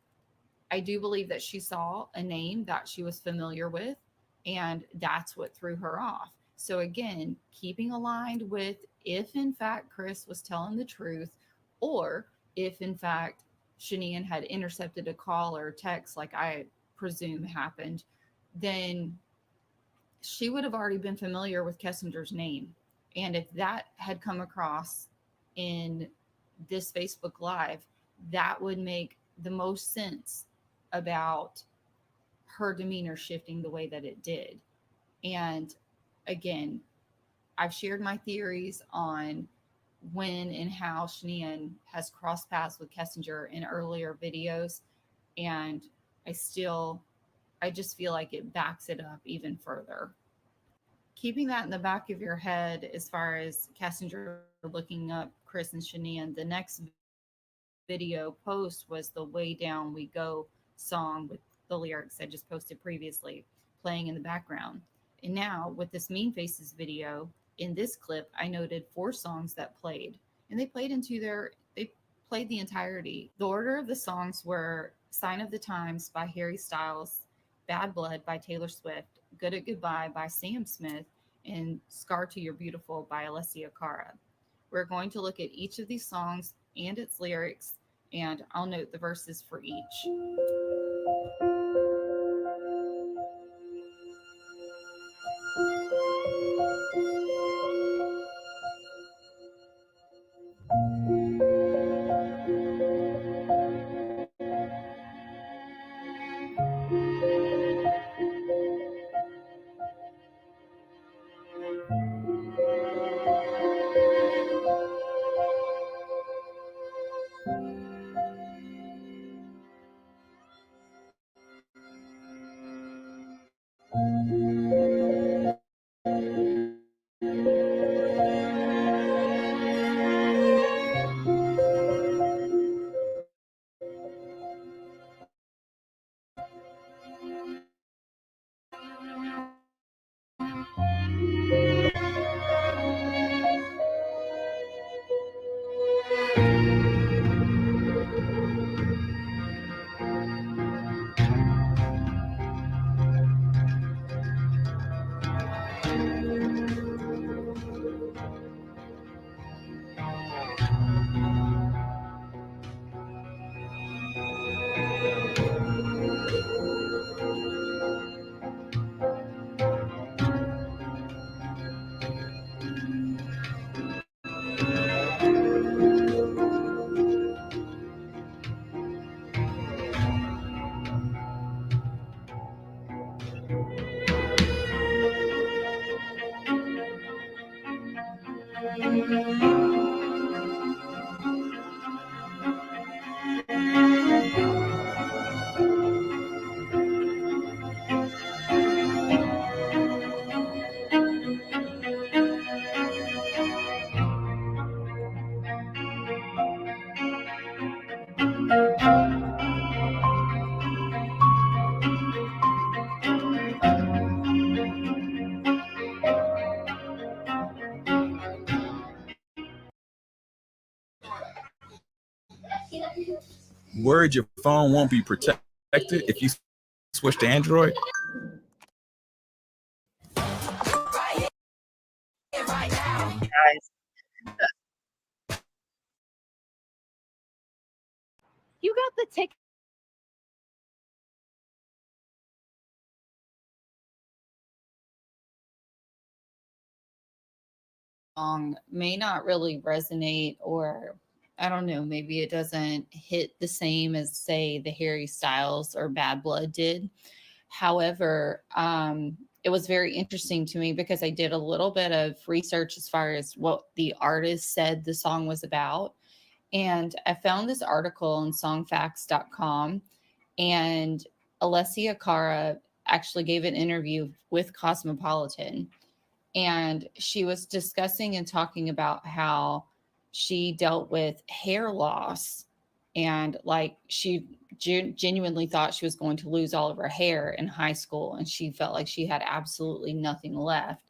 I do believe that she saw a name that she was familiar with, and that's what threw her off. So again, keeping aligned with if in fact Chris was telling the truth, or if in fact Shania had intercepted a call or a text like I presume happened, then she would have already been familiar with Kessinger's name. And if that had come across in this Facebook Live, that would make the most sense about her demeanor shifting the way that it did. And again, I've shared my theories on when and how Shania has crossed paths with Kessinger in earlier videos. And I just feel like it backs it up even further. Keeping that in the back of your head, as far as Kessinger looking up Chris and Shania, the next video post was the Way Down We Go song with the lyrics I just posted previously playing in the background. And now with this Mean Faces video, in this clip, I noted 4 songs that played, and they played the entirety. The order of the songs were Sign of the Times by Harry Styles, Bad Blood by Taylor Swift, Good at Goodbye by Sam Smith, and Scar to Your Beautiful by Alessia Cara. We're going to look at each of these songs and its lyrics, and I'll note the verses for each. Worried your phone won't be protected if you switch to Android? Guys, you got the ticket. Song may not really resonate, or I don't know, maybe it doesn't hit the same as, say, the Harry Styles or Bad Blood did. However, it was very interesting to me because I did a little bit of research as far as what the artist said the song was about. And I found this article on songfacts.com, and Alessia Cara actually gave an interview with Cosmopolitan, and she was discussing and talking about how she dealt with hair loss, and like she genuinely thought she was going to lose all of her hair in high school, and she felt like she had absolutely nothing left.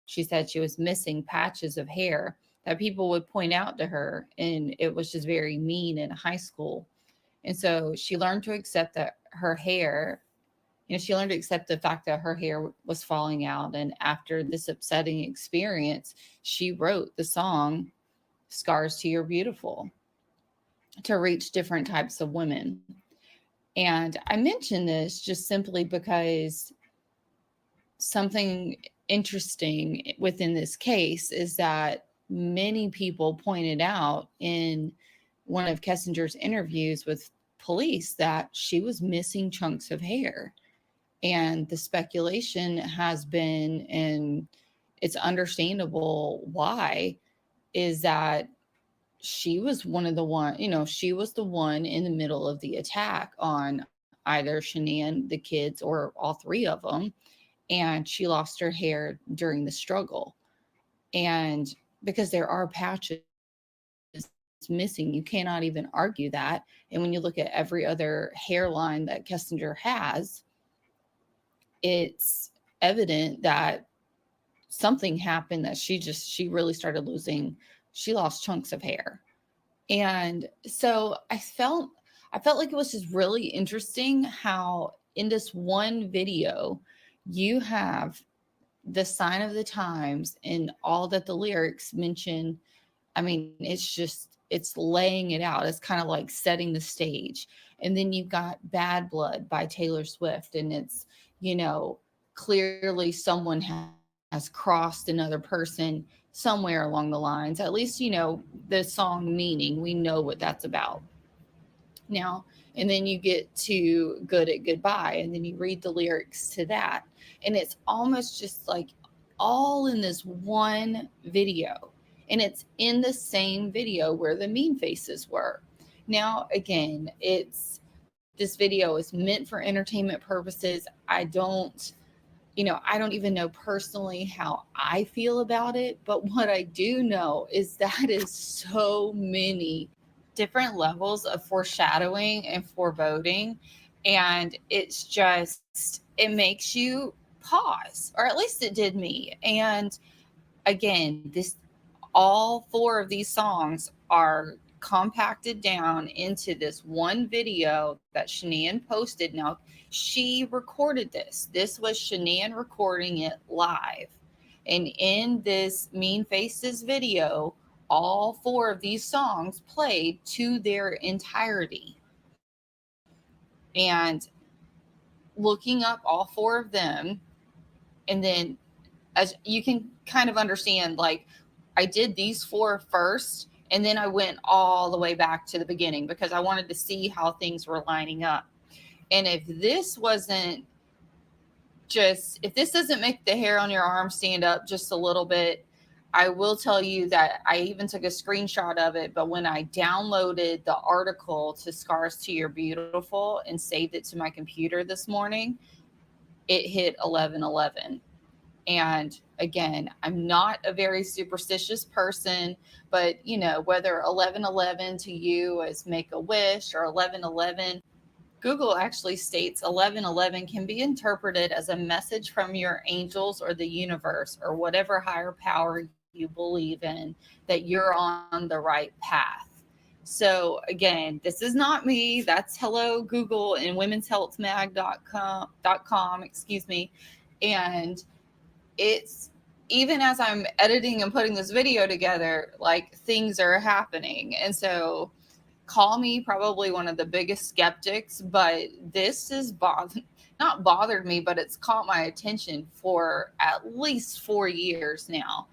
She said she was missing patches of hair that people would point out to her, and it was just very mean in high school. And so she learned to accept that her hair, she learned to accept the fact that her hair was falling out. And after this upsetting experience, she wrote the song Scars to Your Beautiful to reach different types of women. And I mention this just simply because something interesting within this case is that many people pointed out in one of Kessinger's interviews with police that she was missing chunks of hair. And the speculation has been, and it's understandable why, is that she was she was the one in the middle of the attack on either Shanann, the kids, or all three of them. And she lost her hair during the struggle. And because there are patches missing, you cannot even argue that. And when you look at every other hairline that Kessinger has, it's evident that something happened, that she really started she lost chunks of hair. And so I felt like it was just really interesting how in this one video you have the sign of the times and all that the lyrics mention. I mean, it's laying it out. It's kind of like setting the stage. And then you've got Bad Blood by Taylor Swift, and it's, clearly someone has crossed another person somewhere along the lines. At least, the song meaning, we know what that's about. Now, and then you get to Good at Goodbye, and then you read the lyrics to that. And it's almost just like all in this one video. And it's in the same video where the mean faces were. Now, again, this video is meant for entertainment purposes. I don't even know personally how I feel about it, but what I do know is that is so many different levels of foreshadowing and foreboding. And it's just, it makes you pause, or at least it did me. And again, all four of these songs are compacted down into this one video that Shanann posted. Now, she recorded this. This was Shanann recording it live. And in this Mean Faces video, all four of these songs played to their entirety. And looking up all four of them, and then as you can kind of understand, like, I did these four first, and then I went all the way back to the beginning because I wanted to see how things were lining up. And if this doesn't make the hair on your arm stand up just a little bit, I will tell you that I even took a screenshot of it, but when I downloaded the article to Scars to Your Beautiful and saved it to my computer this morning, it hit 11:11. And again, I'm not a very superstitious person, but you know, whether 11:11 to you is make a wish or 11:11, Google actually states 11:11 can be interpreted as a message from your angels or the universe or whatever higher power you believe in, that you're on the right path. So again, this is not me. That's hello Google and womenshealthmag.com, excuse me. And it's, even as I'm editing and putting this video together, like things are happening. And so call me probably one of the biggest skeptics, but this is not bothered me, but it's caught my attention for at least 4 years now.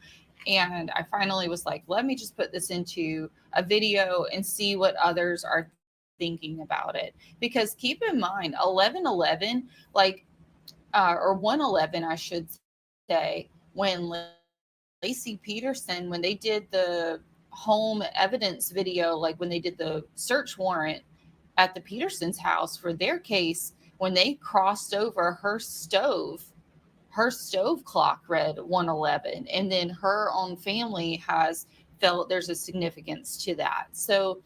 And I finally was like, let me just put this into a video and see what others are thinking about it. Because keep in mind, 11:11, like, or 111, I should say, when Lacey Peterson, when they did the home evidence video, like when they did the search warrant at the Petersons' house for their case, when they crossed over her stove clock read 111, and then her own family has felt there's a significance to that. So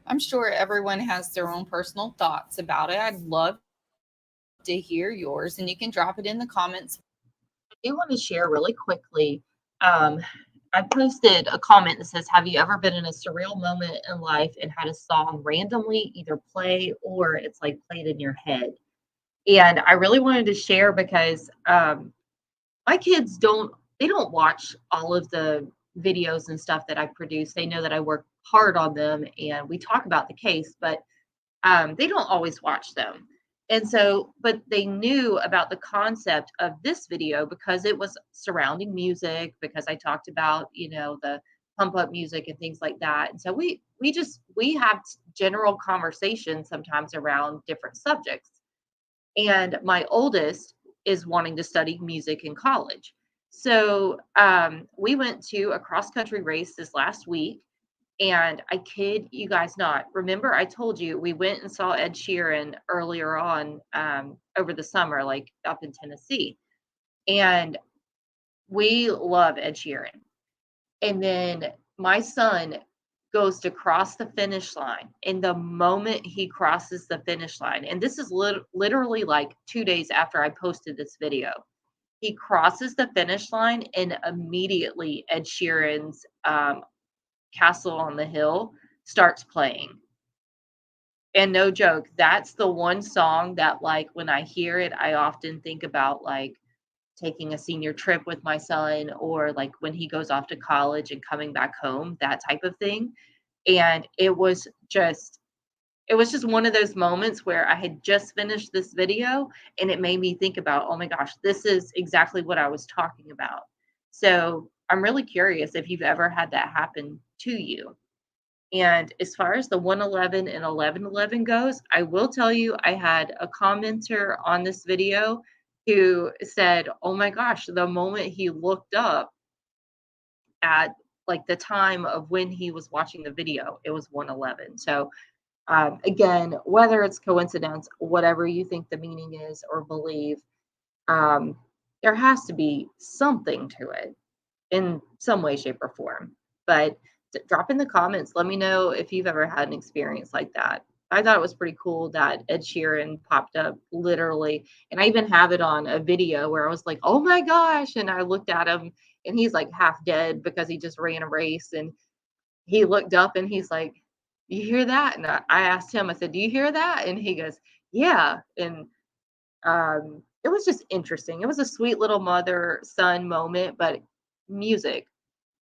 I'm sure everyone has their own personal thoughts about it. I'd love to hear yours, and you can drop it in the comments. I do want to share really quickly. I posted a comment that says, have you ever been in a surreal moment in life and had a song randomly either play or it's like played in your head? And I really wanted to share because my kids don't watch all of the videos and stuff that I produce. They know that I work hard on them and we talk about the case, but they don't always watch them. And so, but they knew about the concept of this video because it was surrounding music, because I talked about, you know, the pump up music and things like that. And so we have general conversations sometimes around different subjects. And my oldest is wanting to study music in college. So we went to a cross country race this last week. And I kid you guys not. Remember, I told you we went and saw Ed Sheeran earlier on over the summer, like up in Tennessee. And we love Ed Sheeran. And then my son goes to cross the finish line. And the moment he crosses the finish line, and this is literally like 2 days after I posted this video, he crosses the finish line and immediately Ed Sheeran's Castle on the Hill starts playing. And no joke, that's the one song that, like, when I hear it, I often think about like taking a senior trip with my son, or like when he goes off to college and coming back home, that type of thing. And it was just one of those moments where I had just finished this video and it made me think about, oh my gosh, this is exactly what I was talking about. So I'm really curious if you've ever had that happen to you. And as far as the 111 and 1111 goes, I will tell you, I had a commenter on this video who said, oh my gosh, the moment he looked up at like the time of when he was watching the video, it was 111. So again, whether it's coincidence, whatever you think the meaning is or believe, there has to be something to it in some way, shape, or form. But drop in the comments. Let me know if you've ever had an experience like that. I thought it was pretty cool that Ed Sheeran popped up literally. And I even have it on a video where I was like, oh my gosh. And I looked at him and he's like half dead because he just ran a race. And he looked up and he's like, you hear that? And I asked him, I said, do you hear that? And he goes, yeah. And it was just interesting. It was a sweet little mother-son moment, but music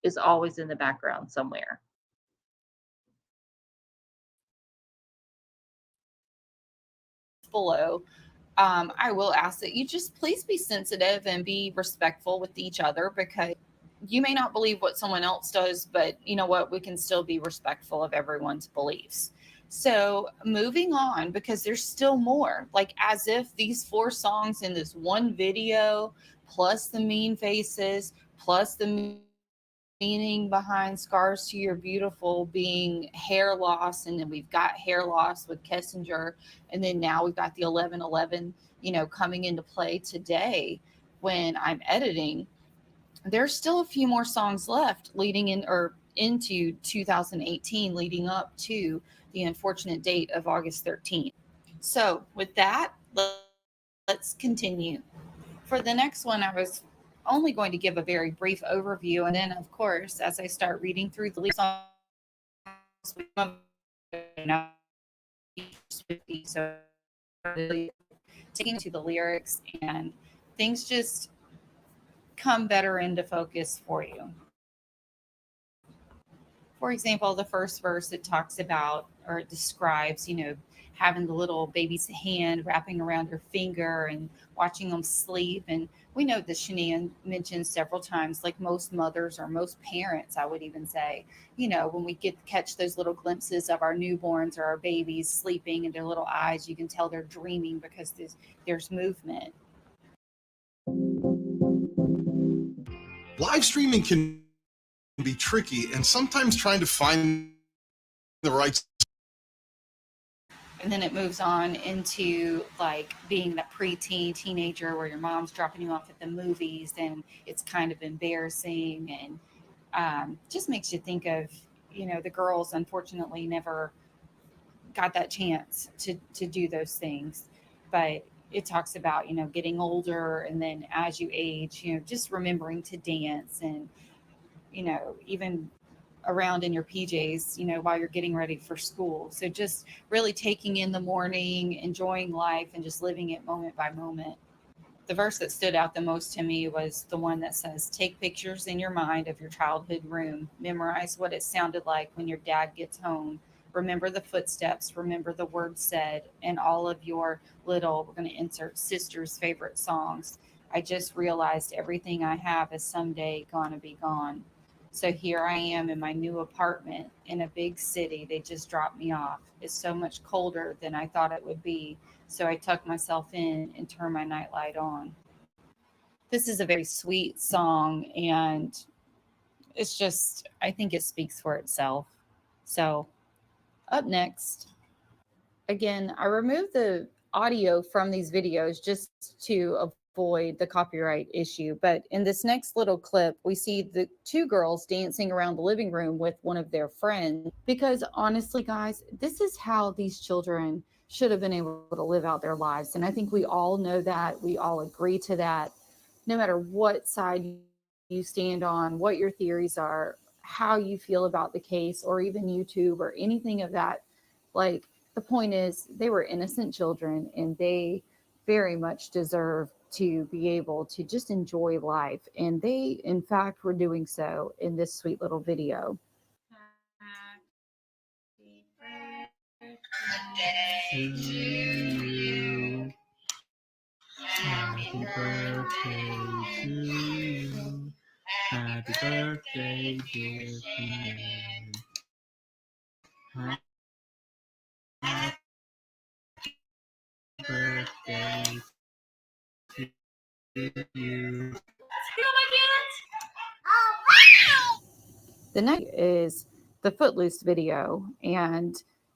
is always in the background somewhere. Below, I will ask that you just please be sensitive and be respectful with each other, because you may not believe what someone else does, but you know what? We can still be respectful of everyone's beliefs. So moving on, because there's still more, like as if these 4 songs in this one video, plus the mean faces, plus the meaning behind Scars to Your Beautiful being hair loss, and then we've got hair loss with Kessinger, and then now we've got the 1111, coming into play today when I'm editing. There's still a few more songs left leading in or into 2018, leading up to the unfortunate date of August 13th. So with that, let's continue. For the next one, I was only going to give a very brief overview, and then of course, as I start reading through the songs, so taking to the lyrics, and things just come better into focus for you. For example, the first verse, it talks about, or it describes, having the little baby's hand wrapping around her finger and watching them sleep. And we know that Shania mentioned several times, like most mothers or most parents, I would even say, when we catch those little glimpses of our newborns or our babies sleeping in their little eyes, you can tell they're dreaming because there's movement. Live streaming can be tricky, and sometimes trying to find the right. And then it moves on into like being that preteen teenager where your mom's dropping you off at the movies and it's kind of embarrassing, and just makes you think of, the girls unfortunately never got that chance to do those things. But it talks about, getting older, and then as you age, just remembering to dance, and, even around in your PJs, while you're getting ready for school. So just really taking in the morning, enjoying life, and just living it moment by moment. The verse that stood out the most to me was the one that says, take pictures in your mind of your childhood room. Memorize what it sounded like when your dad gets home. Remember the footsteps, remember the words said, and all of your little, we're going to insert sister's favorite songs. I just realized everything I have is someday gonna be gone. So here I am in my new apartment in a big city. They just dropped me off. It's so much colder than I thought it would be. So I tuck myself in and turn my nightlight on. This is a very sweet song, and it's just, I think it speaks for itself. So up next, again, I removed the audio from these videos just to avoid the copyright issue. But in this next little clip, we see the two girls dancing around the living room with one of their friends. Because honestly, guys, this is how these children should have been able to live out their lives. And I think we all know that. We all agree to that. No matter what side you stand on, what your theories are, how you feel about the case, or even YouTube or anything of that, like, the point is, they were innocent children, and they very much deserve to be able to just enjoy life. And they, in fact, were doing so in this sweet little video. Happy birthday to you. Happy birthday to you. Happy birthday, dear friend. Happy birthday to you. The next is the Footloose video, and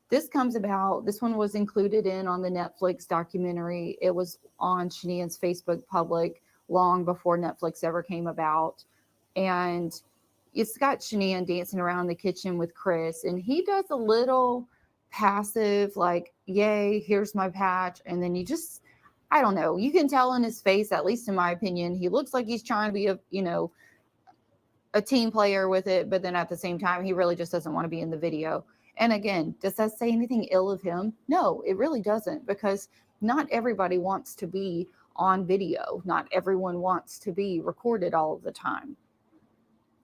this one was included on the Netflix documentary. It was on Shania's Facebook public long before Netflix ever came about, and it's got Shania dancing around the kitchen with Chris, and he does a little passive, like, yay, here's my patch, and then I don't know, you can tell in his face, at least in my opinion, he looks like he's trying to be a team player with it, but then at the same time, he really just doesn't want to be in the video. And again, does that say anything ill of him? No, it really doesn't, because not everybody wants to be on video. Not everyone wants to be recorded all of the time.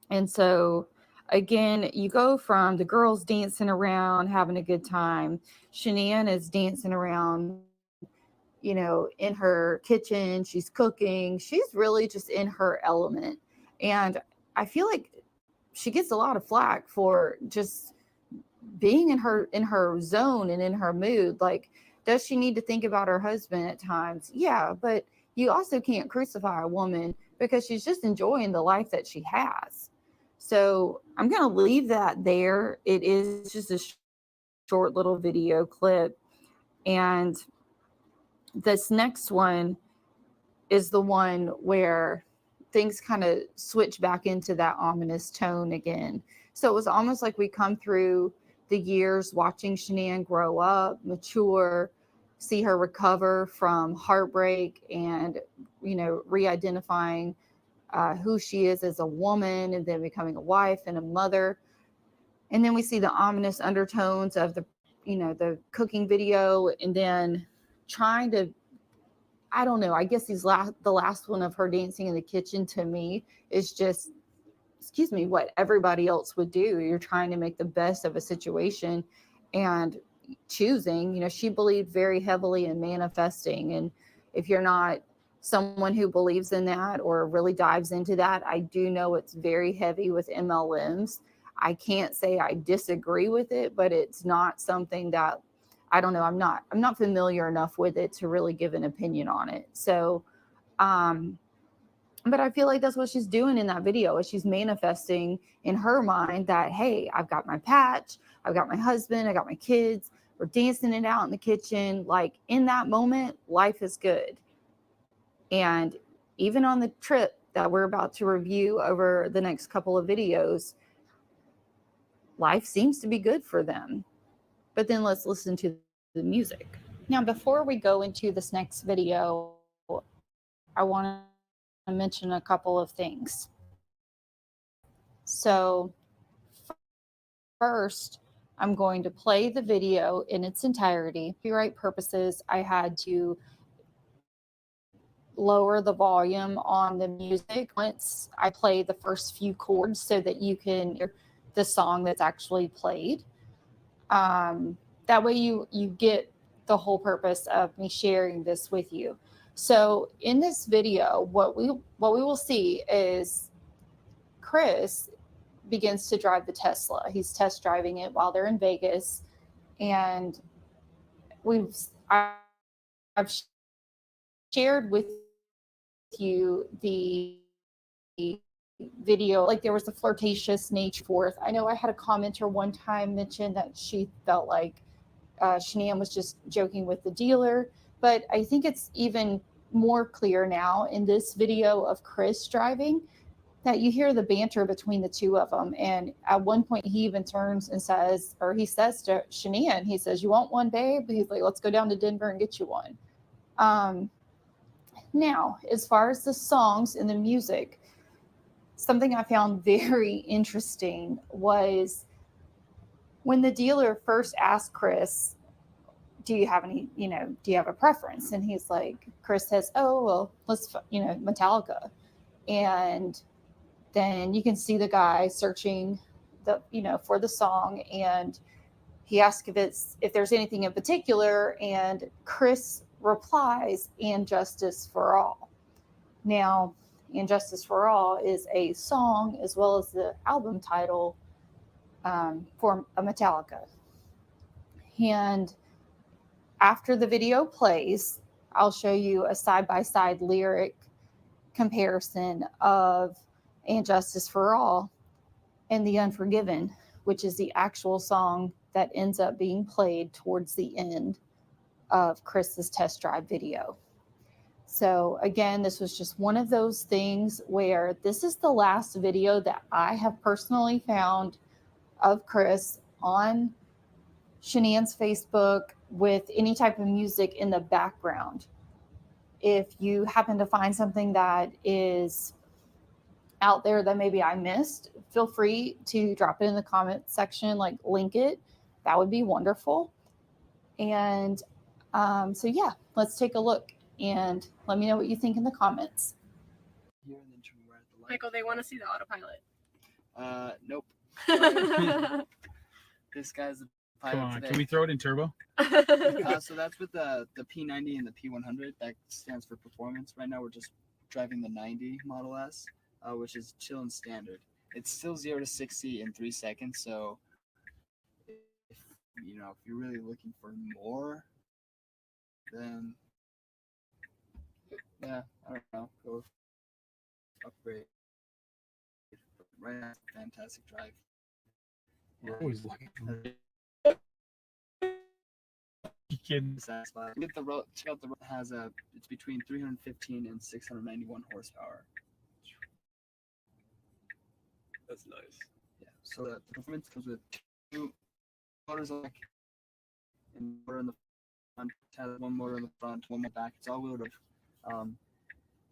And so, again, you go from the girls dancing around, having a good time. Shania is dancing around, in her kitchen. She's cooking. She's really just in her element. And I feel like she gets a lot of flack for just being in her zone and in her mood. Like, does she need to think about her husband at times? Yeah, but you also can't crucify a woman because she's just enjoying the life that she has. So I'm going to leave that there. It is just a short little video clip. And this next one is the one where things kind of switch back into that ominous tone again. So it was almost like we come through the years watching Shanann grow up, mature, see her recover from heartbreak and, you know, re-identifying who she is as a woman, and then becoming a wife and a mother. And then we see the ominous undertones of the, you know, the cooking video, and then trying to, I don't know, I guess the last one of her dancing in the kitchen to me is just, excuse me, what everybody else would do. You're trying to make the best of a situation and choosing, you know, she believed very heavily in manifesting. And if you're not someone who believes in that or really dives into that, I do know it's very heavy with MLMs. I can't say I disagree with it, but it's not something that, I don't know, I'm not familiar enough with it to really give an opinion on it. So, but I feel like that's what she's doing in that video, is she's manifesting in her mind that, hey, I've got my patch, I've got my husband, I got my kids, we're dancing it out in the kitchen. Like, in that moment, life is good. And even on the trip that we're about to review over the next couple of videos, life seems to be good for them. But then let's listen to the music. Now, before we go into this next video, I want to mention a couple of things. So first, I'm going to play the video in its entirety. For copyright purposes, I had to lower the volume on the music once I play the first few chords so that you can hear the song that's actually played. That way you get the whole purpose of me sharing this with you. So in this video, what we will see is Chris begins to drive the Tesla. He's test driving it while they're in Vegas, and I've shared with you the video. Like, there was a flirtatious nature forth. I know I had a commenter one time mention that she felt like Shanann was just joking with the dealer, but I think it's even more clear now in this video of Chris driving that you hear the banter between the two of them. And at one point he even turns and says, or he says to Shanann, he says, "You want one, babe?" He's like, "Let's go down to Denver and get you one." Now, as far as the songs and the music, something I found very interesting was when the dealer first asked Chris, do you have any, do you have a preference? And he's like, Chris says, "Oh, well, let's, Metallica." And then you can see the guy searching for the song, and he asks if there's anything in particular, and Chris replies, "And Justice for All." Now, "And Justice for All" is a song as well as the album title for Metallica. And after the video plays, I'll show you a side-by-side lyric comparison of "And Justice for All" and "The Unforgiven," which is the actual song that ends up being played towards the end of Chris's test drive video. So again, this was just one of those things where this is the last video that I have personally found of Chris on Shanann's Facebook with any type of music in the background. If you happen to find something that is out there that maybe I missed, feel free to drop it in the comment section, like link it. That would be wonderful. And so yeah, let's take a look and let me know what you think in the comments. Michael, they want to see the autopilot. Nope. This guy's the pilot. Come on, today. can we throw it in turbo? So that's with the P90 and the P100. That stands for performance. Right now we're just driving the 90 Model S, which is chill and standard. It's still 0 to 60 in 3 seconds. So if you're really looking for more, then yeah, I don't know, go upgrade. right now, fantastic drive. We're always looking. Satisfied. Get the road. Check out the road. Has a. It's between 315 and 691 horsepower. That's nice. Yeah. So the performance comes with 2 motors and motor in the front. Has 1 motor in the front, 1 more back. It's all wheel drive.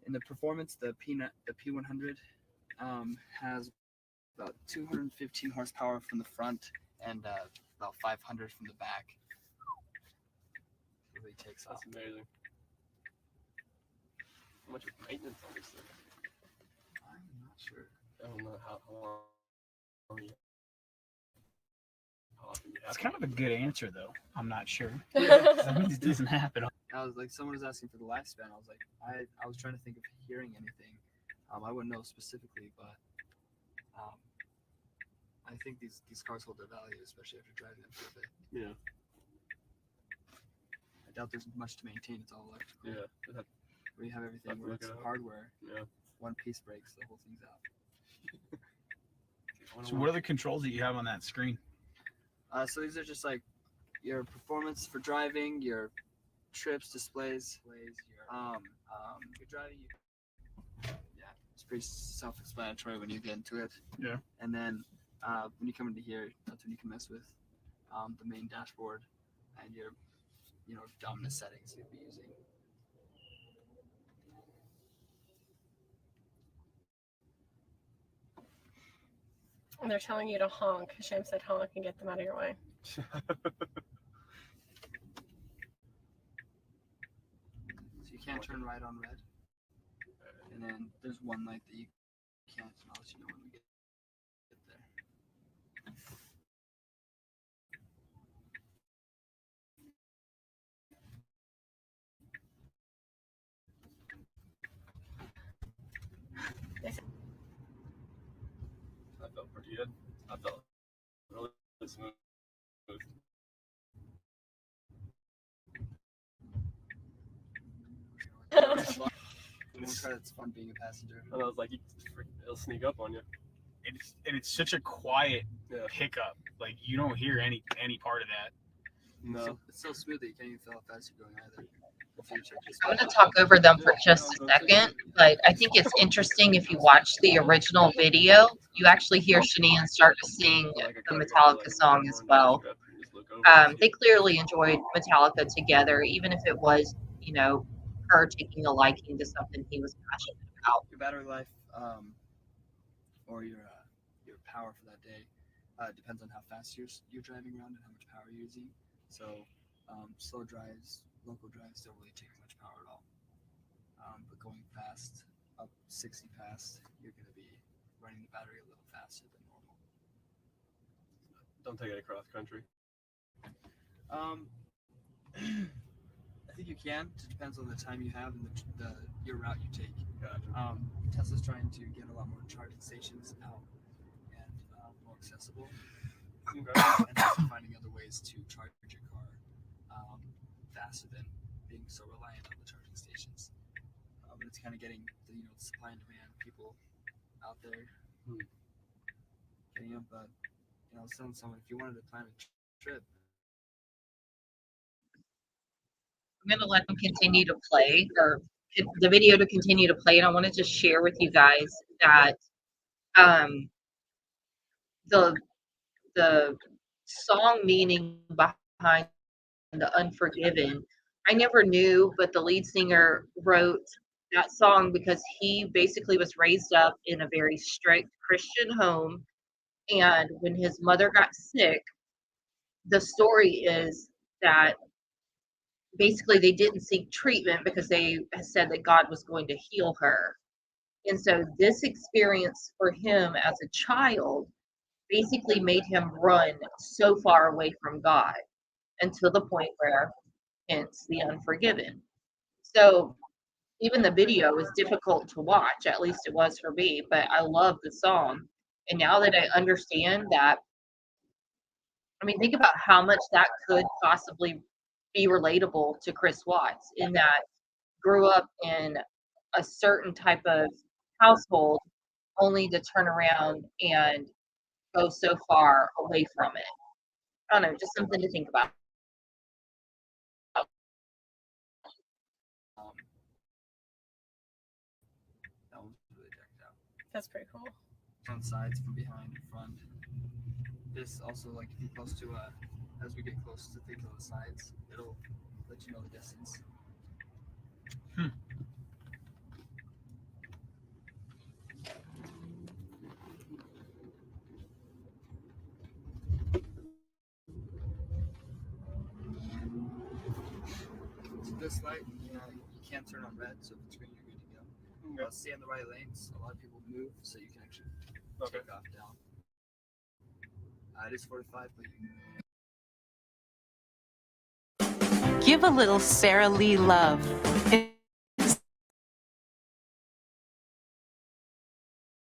In the performance, the P100 has about 215 horsepower from the front and about 500 from the back. It really takes off. That's amazing. How much maintenance on this thing? I'm not sure. I don't know how long you. It's kind of a good answer, though. I'm not sure. That means it doesn't happen. I was like, someone was asking for the lifespan. I was like, I was trying to think of hearing anything. I wouldn't know specifically, but I think these cars hold their value, especially after driving them for a bit. Yeah. I doubt there's much to maintain. It's all electrical. Yeah. Where you have everything where it's hardware. Yeah. One piece breaks, the whole thing's out. So what are the controls that you have on that screen? So these are just like your performance for driving, your trips, displays, your driving. Yeah, it's pretty self-explanatory when you get into it. Yeah. And then when you come into here, that's when you can mess with the main dashboard and your, dominant settings you'll be using. And they're telling you to honk. Hashem said honk and get them out of your way. So you can't turn right on red. And then there's one light that you can't, and I'll let you know when we get there. That felt pretty good. I felt really smooth. It's fun being a passenger. And I was like, it'll sneak up on you. It's such a quiet pickup. Like you don't hear any part of that. No. It's so smooth that you can't even feel how fast you're going either. I'm going to talk over them for just a second, but I think it's interesting if you watch the original video, you actually hear Shania start to sing the Metallica song as well. They clearly enjoyed Metallica together, even if it was, her taking a liking to something he was passionate about. Your battery life, or your power for that day, depends on how fast you're driving around and how much power you're using. So slow drives, local drives don't really take much power at all. But going fast, up 60 fast, you're going to be running the battery a little faster than normal. Don't take it across country. I think you can. It depends on the time you have and your route you take. Gotcha. Tesla's trying to get a lot more charging stations out and more accessible. And also finding other ways to charge your car faster than being so reliant on the charging stations. But it's kind of getting the supply and demand, people out there getting up. But I was telling someone, if you wanted to plan a trip. I'm going to let them continue to play, or the video to continue to play, and I want to just share with you guys that the song meaning behind the Unforgiven, I never knew, but the lead singer wrote that song because he basically was raised up in a very strict Christian home, and when his mother got sick, the story is that basically they didn't seek treatment because they said that God was going to heal her. And so this experience for him as a child basically made him run so far away from God until the point where, hence the Unforgiven. So even the video is difficult to watch, at least it was for me, but I love the song. And now that I understand that, think about how much that could possibly be relatable to Chris Watts, in that grew up in a certain type of household only to turn around and go so far away from it. I don't know, just something to think about. That one's really decked out. That's pretty cool. On sides, from behind, front. This also, like, if you're close to, as we get close to things on the sides, it'll let you know the distance. So this light, you can't turn on red, so if it's green, you're good to go. Stay in the right lanes. A lot of people move, so you can actually take off down. It is 45, but Give a little Sara Lee love.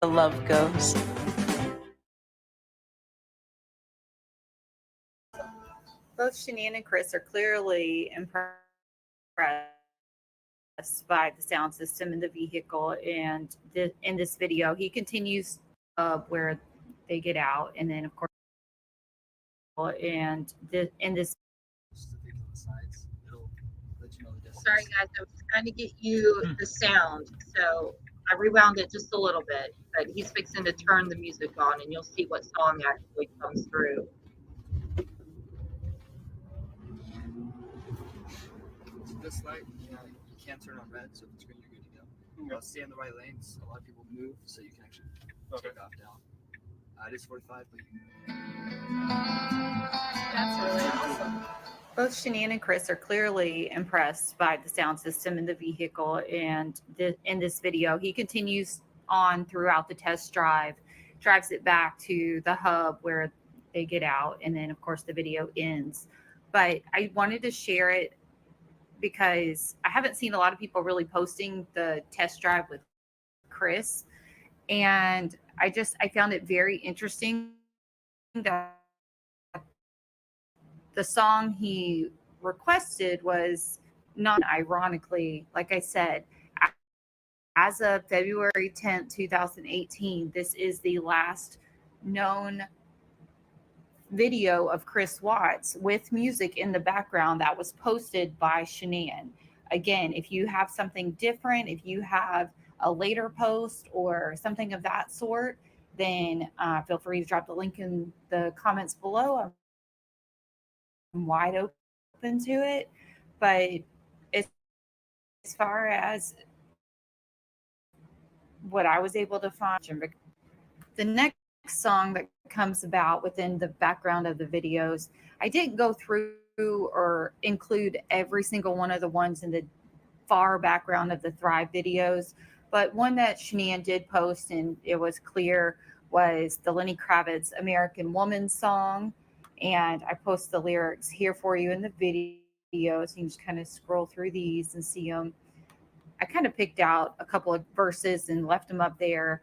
The love goes. Both Shanann and Chris are clearly impressed by the sound system in the vehicle, and in this video, he continues where they get out, and then of course, in this. Sorry guys, I was trying to get you the sound, so I rewound it just a little bit, but he's fixing to turn the music on and you'll see what song actually comes through. So this light, you can't turn on red, so if it's green, you're good to go. Stay in the right lanes. A lot of people move, so you can actually take off down. It is 45, but That's really awesome. Both Shanann and Chris are clearly impressed by the sound system in the vehicle, and in this video, he continues on throughout the test drive, drives it back to the hub where they get out, and then of course the video ends. But I wanted to share it because I haven't seen a lot of people really posting the test drive with Chris, and I found it very interesting that the song he requested was not ironically, like I said, as of February 10th, 2018, this is the last known video of Chris Watts with music in the background that was posted by Shanann. Again, if you have something different, if you have a later post or something of that sort, then feel free to drop the link in the comments below. I'm wide open to it, but as far as what I was able to find, the next song that comes about within the background of the videos, I didn't go through or include every single one of the ones in the far background of the Thrive videos, but one that Shanann did post and it was clear was the Lenny Kravitz American Woman song. And I post the lyrics here for you in the video, so you can just kind of scroll through these and see them. I kind of picked out a couple of verses and left them up there.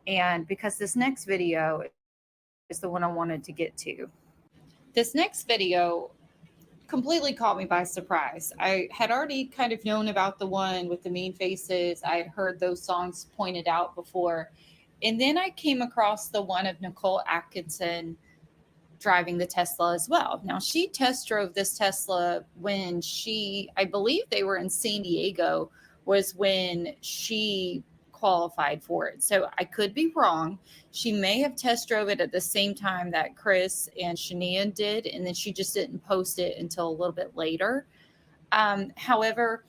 And because this next video is the one I wanted to get to. This next video completely caught me by surprise. I had already kind of known about the one with the mean faces. I had heard those songs pointed out before. And then I came across the one of Nicole Atkinson driving the Tesla as well. Now, she test drove this Tesla when I believe they were in San Diego, was when she qualified for it. So I could be wrong. She may have test drove it at the same time that Chris and Shanann did, and then she just didn't post it until a little bit later. However,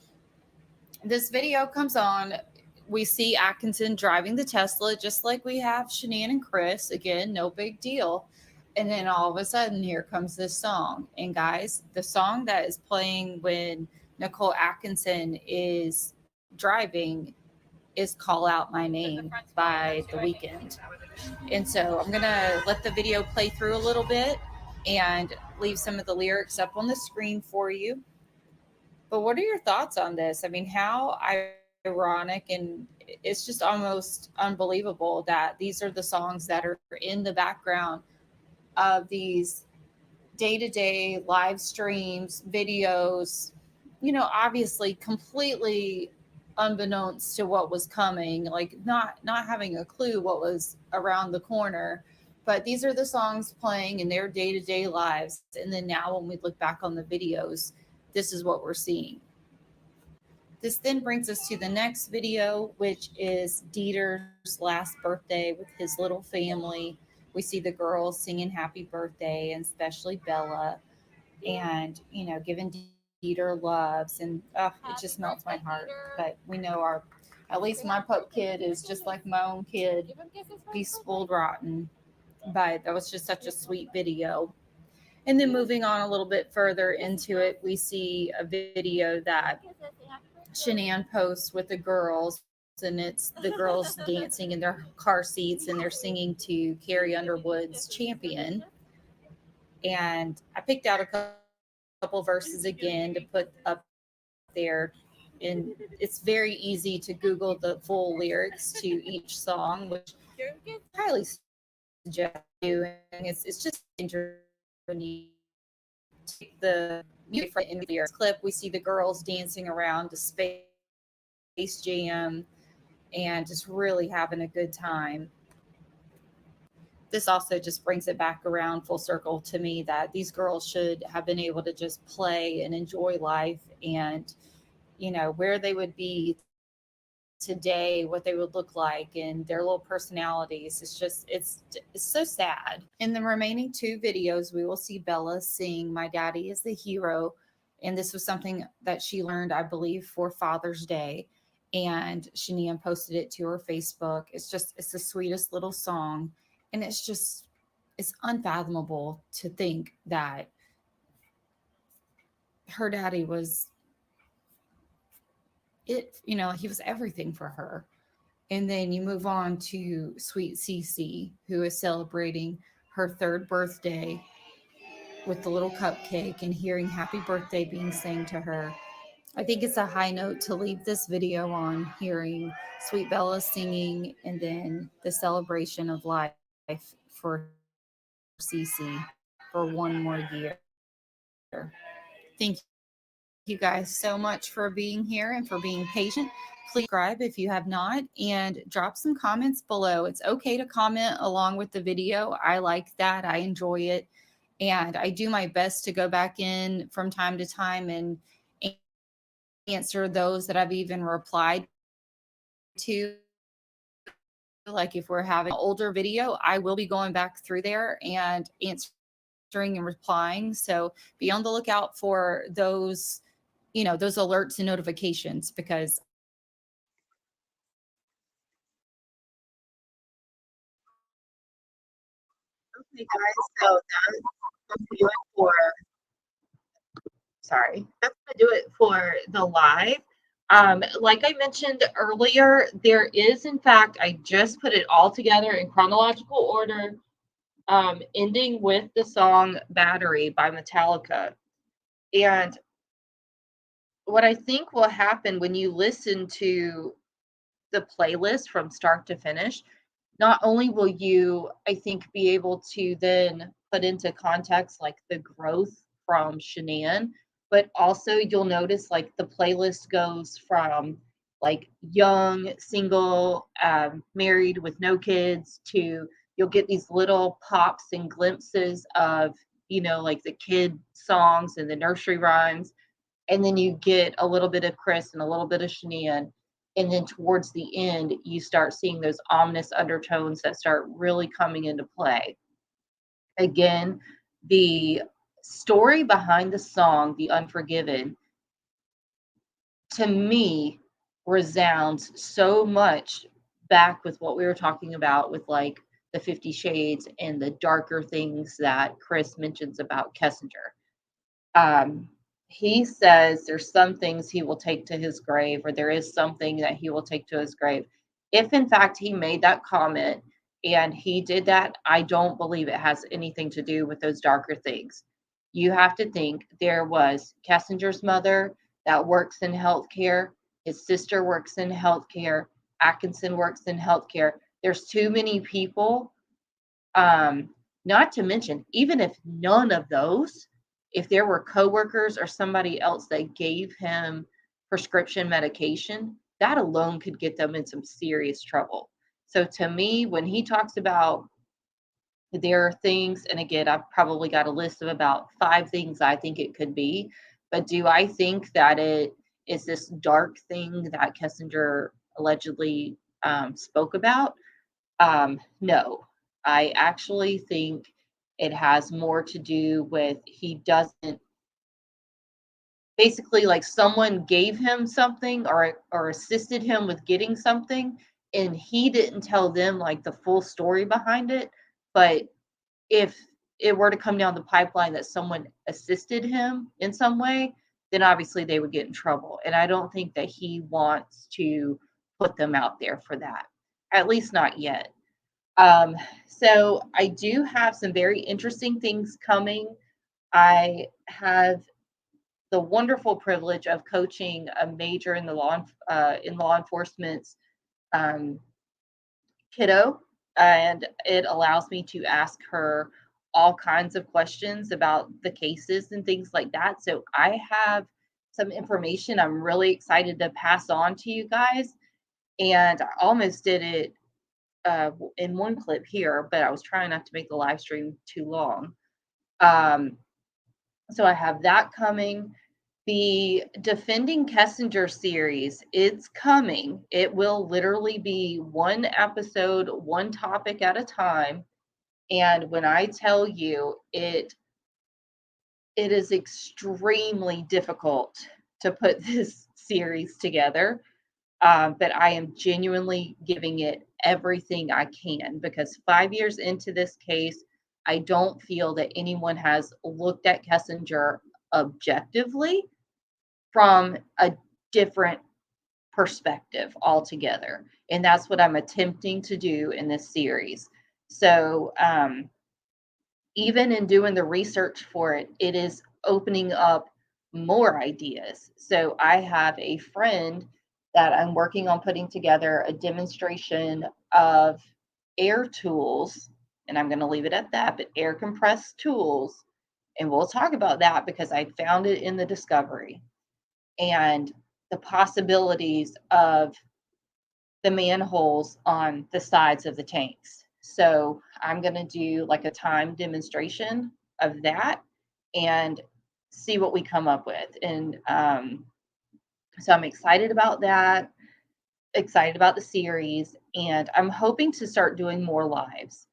this video comes on. We see Atkinson driving the Tesla just like we have Shanann and Chris. Again, no big deal. And then all of a sudden, here comes this song. And guys, the song that is playing when Nicole Atkinson is driving is Call Out My Name by The Weeknd. And so I'm going to let the video play through a little bit and leave some of the lyrics up on the screen for you. But what are your thoughts on this? I mean, how ironic, and it's just almost unbelievable that these are the songs that are in the background of these day-to-day live streams, videos, obviously completely unbeknownst to what was coming, like not having a clue what was around the corner. But these are the songs playing in their day-to-day lives, and then now when we look back on the videos, this is what we're seeing. This then brings us to the next video, which is Dieter's last birthday with his little family. We see the girls singing happy birthday, and especially Bella, and, you know, giving Dieter loves, and it just melts my heart. But we know at least my pup kid is just like my own kid. He's spoiled rotten. But that was just such a sweet video. And then moving on a little bit further into it, we see a video that Shanann posts with the girls, and it's the girls dancing in their car seats, and they're singing to Carrie Underwood's Champion. And I picked out a couple verses again to put up there. And it's very easy to Google the full lyrics to each song, which I highly suggest you. And it's just interesting when you take the music from the clip. We see the girls dancing around to Space Jam and just really having a good time. This also just brings it back around full circle to me that these girls should have been able to just play and enjoy life, and, you know, where they would be today, what they would look like, and their little personalities. It's so sad. In the remaining two videos, we will see Bella sing My Daddy is the Hero. And this was something that she learned, I believe, for Father's Day. And Shanann posted it to her Facebook. It's the sweetest little song. And it's unfathomable to think that her daddy was it, you know, he was everything for her. And then you move on to sweet Cece, who is celebrating her third birthday with the little cupcake and hearing happy birthday being sang to her. I think it's a high note to leave this video on, hearing Sweet Bella singing, and then the celebration of life for Cece for one more year. Thank you guys so much for being here and for being patient. Please subscribe if you have not, and drop some comments below. It's okay to comment along with the video. I like that. I enjoy it. And I do my best to go back in from time to time and answer those that I've even replied to. Like if we're having an older video, I will be going back through there and answering and replying. So be on the lookout for those, you know, those alerts and notifications, because Okay, guys, so that's gonna do it for that's gonna do it for the live. Like I mentioned earlier, there is, in fact, I just put it all together in chronological order, ending with the song Battery by Metallica. And what I think will happen when you listen to the playlist from start to finish, not only will you, I think, be able to then put into context like the growth from Shanann, but also you'll notice like the playlist goes from like young, single, married with no kids, to you'll get these little pops and glimpses of, you know, like the kid songs and the nursery rhymes. And then you get a little bit of Chris and a little bit of Shanann. And then towards the end, you start seeing those ominous undertones that start really coming into play. Again, the story behind the song, The Unforgiven, to me resounds so much back with what we were talking about with like the 50 Shades and the darker things that Chris mentions about Kessinger. He says there's some things he will take to his grave, or there is something that he will take to his grave. If in fact he made that comment and he did that, I don't believe it has anything to do with those darker things. You have to think there was Kessinger's mother that works in healthcare, his sister works in healthcare, Atkinson works in healthcare. There's too many people. Not to mention, even if none of those, if there were coworkers or somebody else that gave him prescription medication that alone could get them in some serious trouble. So to me, when he talks about there are things, and again, I've probably got a list of about 5 things I think it could be, but do I think that it is this dark thing that Kissinger allegedly spoke about? No, I actually think it has more to do with he doesn't basically like someone gave him something or assisted him with getting something, and he didn't tell them like the full story behind it. But if it were to come down the pipeline that someone assisted him in some way, then obviously they would get in trouble. And I don't think that he wants to put them out there for that, at least not yet. So I do have some very interesting things coming. I have the wonderful privilege of coaching a major in the law enforcement's kiddo, and it allows me to ask her all kinds of questions about the cases and things like that. So I have some information I'm really excited to pass on to you guys, and I almost did it in one clip here, but I was trying not to make the live stream too long. So I have that coming. The Defending Kissinger series, it's coming. It will literally be one episode, one topic at a time. And when I tell you it is extremely difficult to put this series together. But I am genuinely giving it everything I can, because 5 years into this case, I don't feel that anyone has looked at Kissinger objectively from a different perspective altogether. And that's what I'm attempting to do in this series. So even in doing the research for it, it is opening up more ideas. So I have a friend that I'm working on putting together a demonstration of air tools, and I'm going to leave it at that, but air compressed tools. And we'll talk about that because I found it in the discovery, and the possibilities of the manholes on the sides of the tanks. So I'm going to do like a time demonstration of that and see what we come up with. And so I'm excited about that, excited about the series, and I'm hoping to start doing more lives.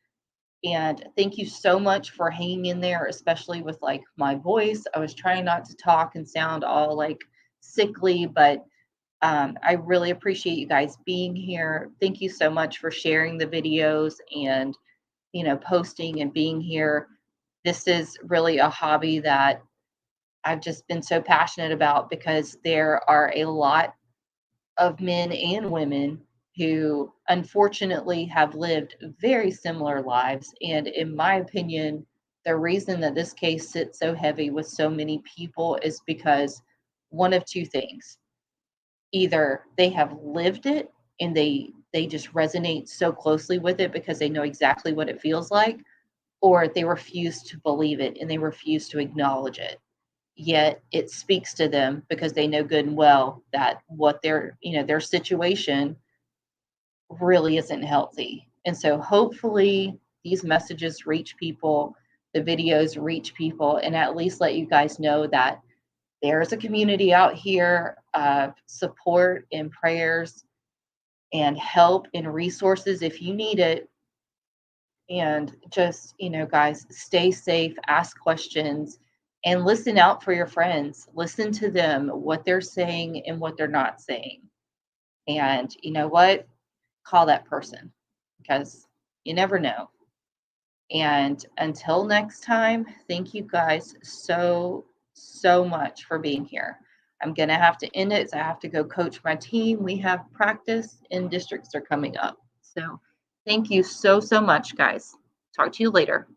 And thank you so much for hanging in there, especially with like my voice. I was trying not to talk and sound all like sickly, but I really appreciate you guys being here. Thank you so much for sharing the videos and, posting and being here. This is really a hobby that I've just been so passionate about, because there are a lot of men and women who unfortunately have lived very similar lives. And in my opinion, the reason that this case sits so heavy with so many people is because one of two things. Either they have lived it and they just resonate so closely with it because they know exactly what it feels like, or they refuse to believe it and they refuse to acknowledge it. Yet it speaks to them because they know good and well that what their situation really isn't healthy. And so hopefully these messages reach people, the videos reach people, and at least let you guys know that there's a community out here of support and prayers and help and resources if you need it. And just, guys, stay safe, ask questions, and listen out for your friends. Listen to them, what they're saying and what they're not saying. And you know what? Call that person, because you never know. And until next time, thank you guys so much for being here. I'm going to have to end it. So I have to go coach my team. We have practice and districts are coming up. So thank you so much, guys. Talk to you later.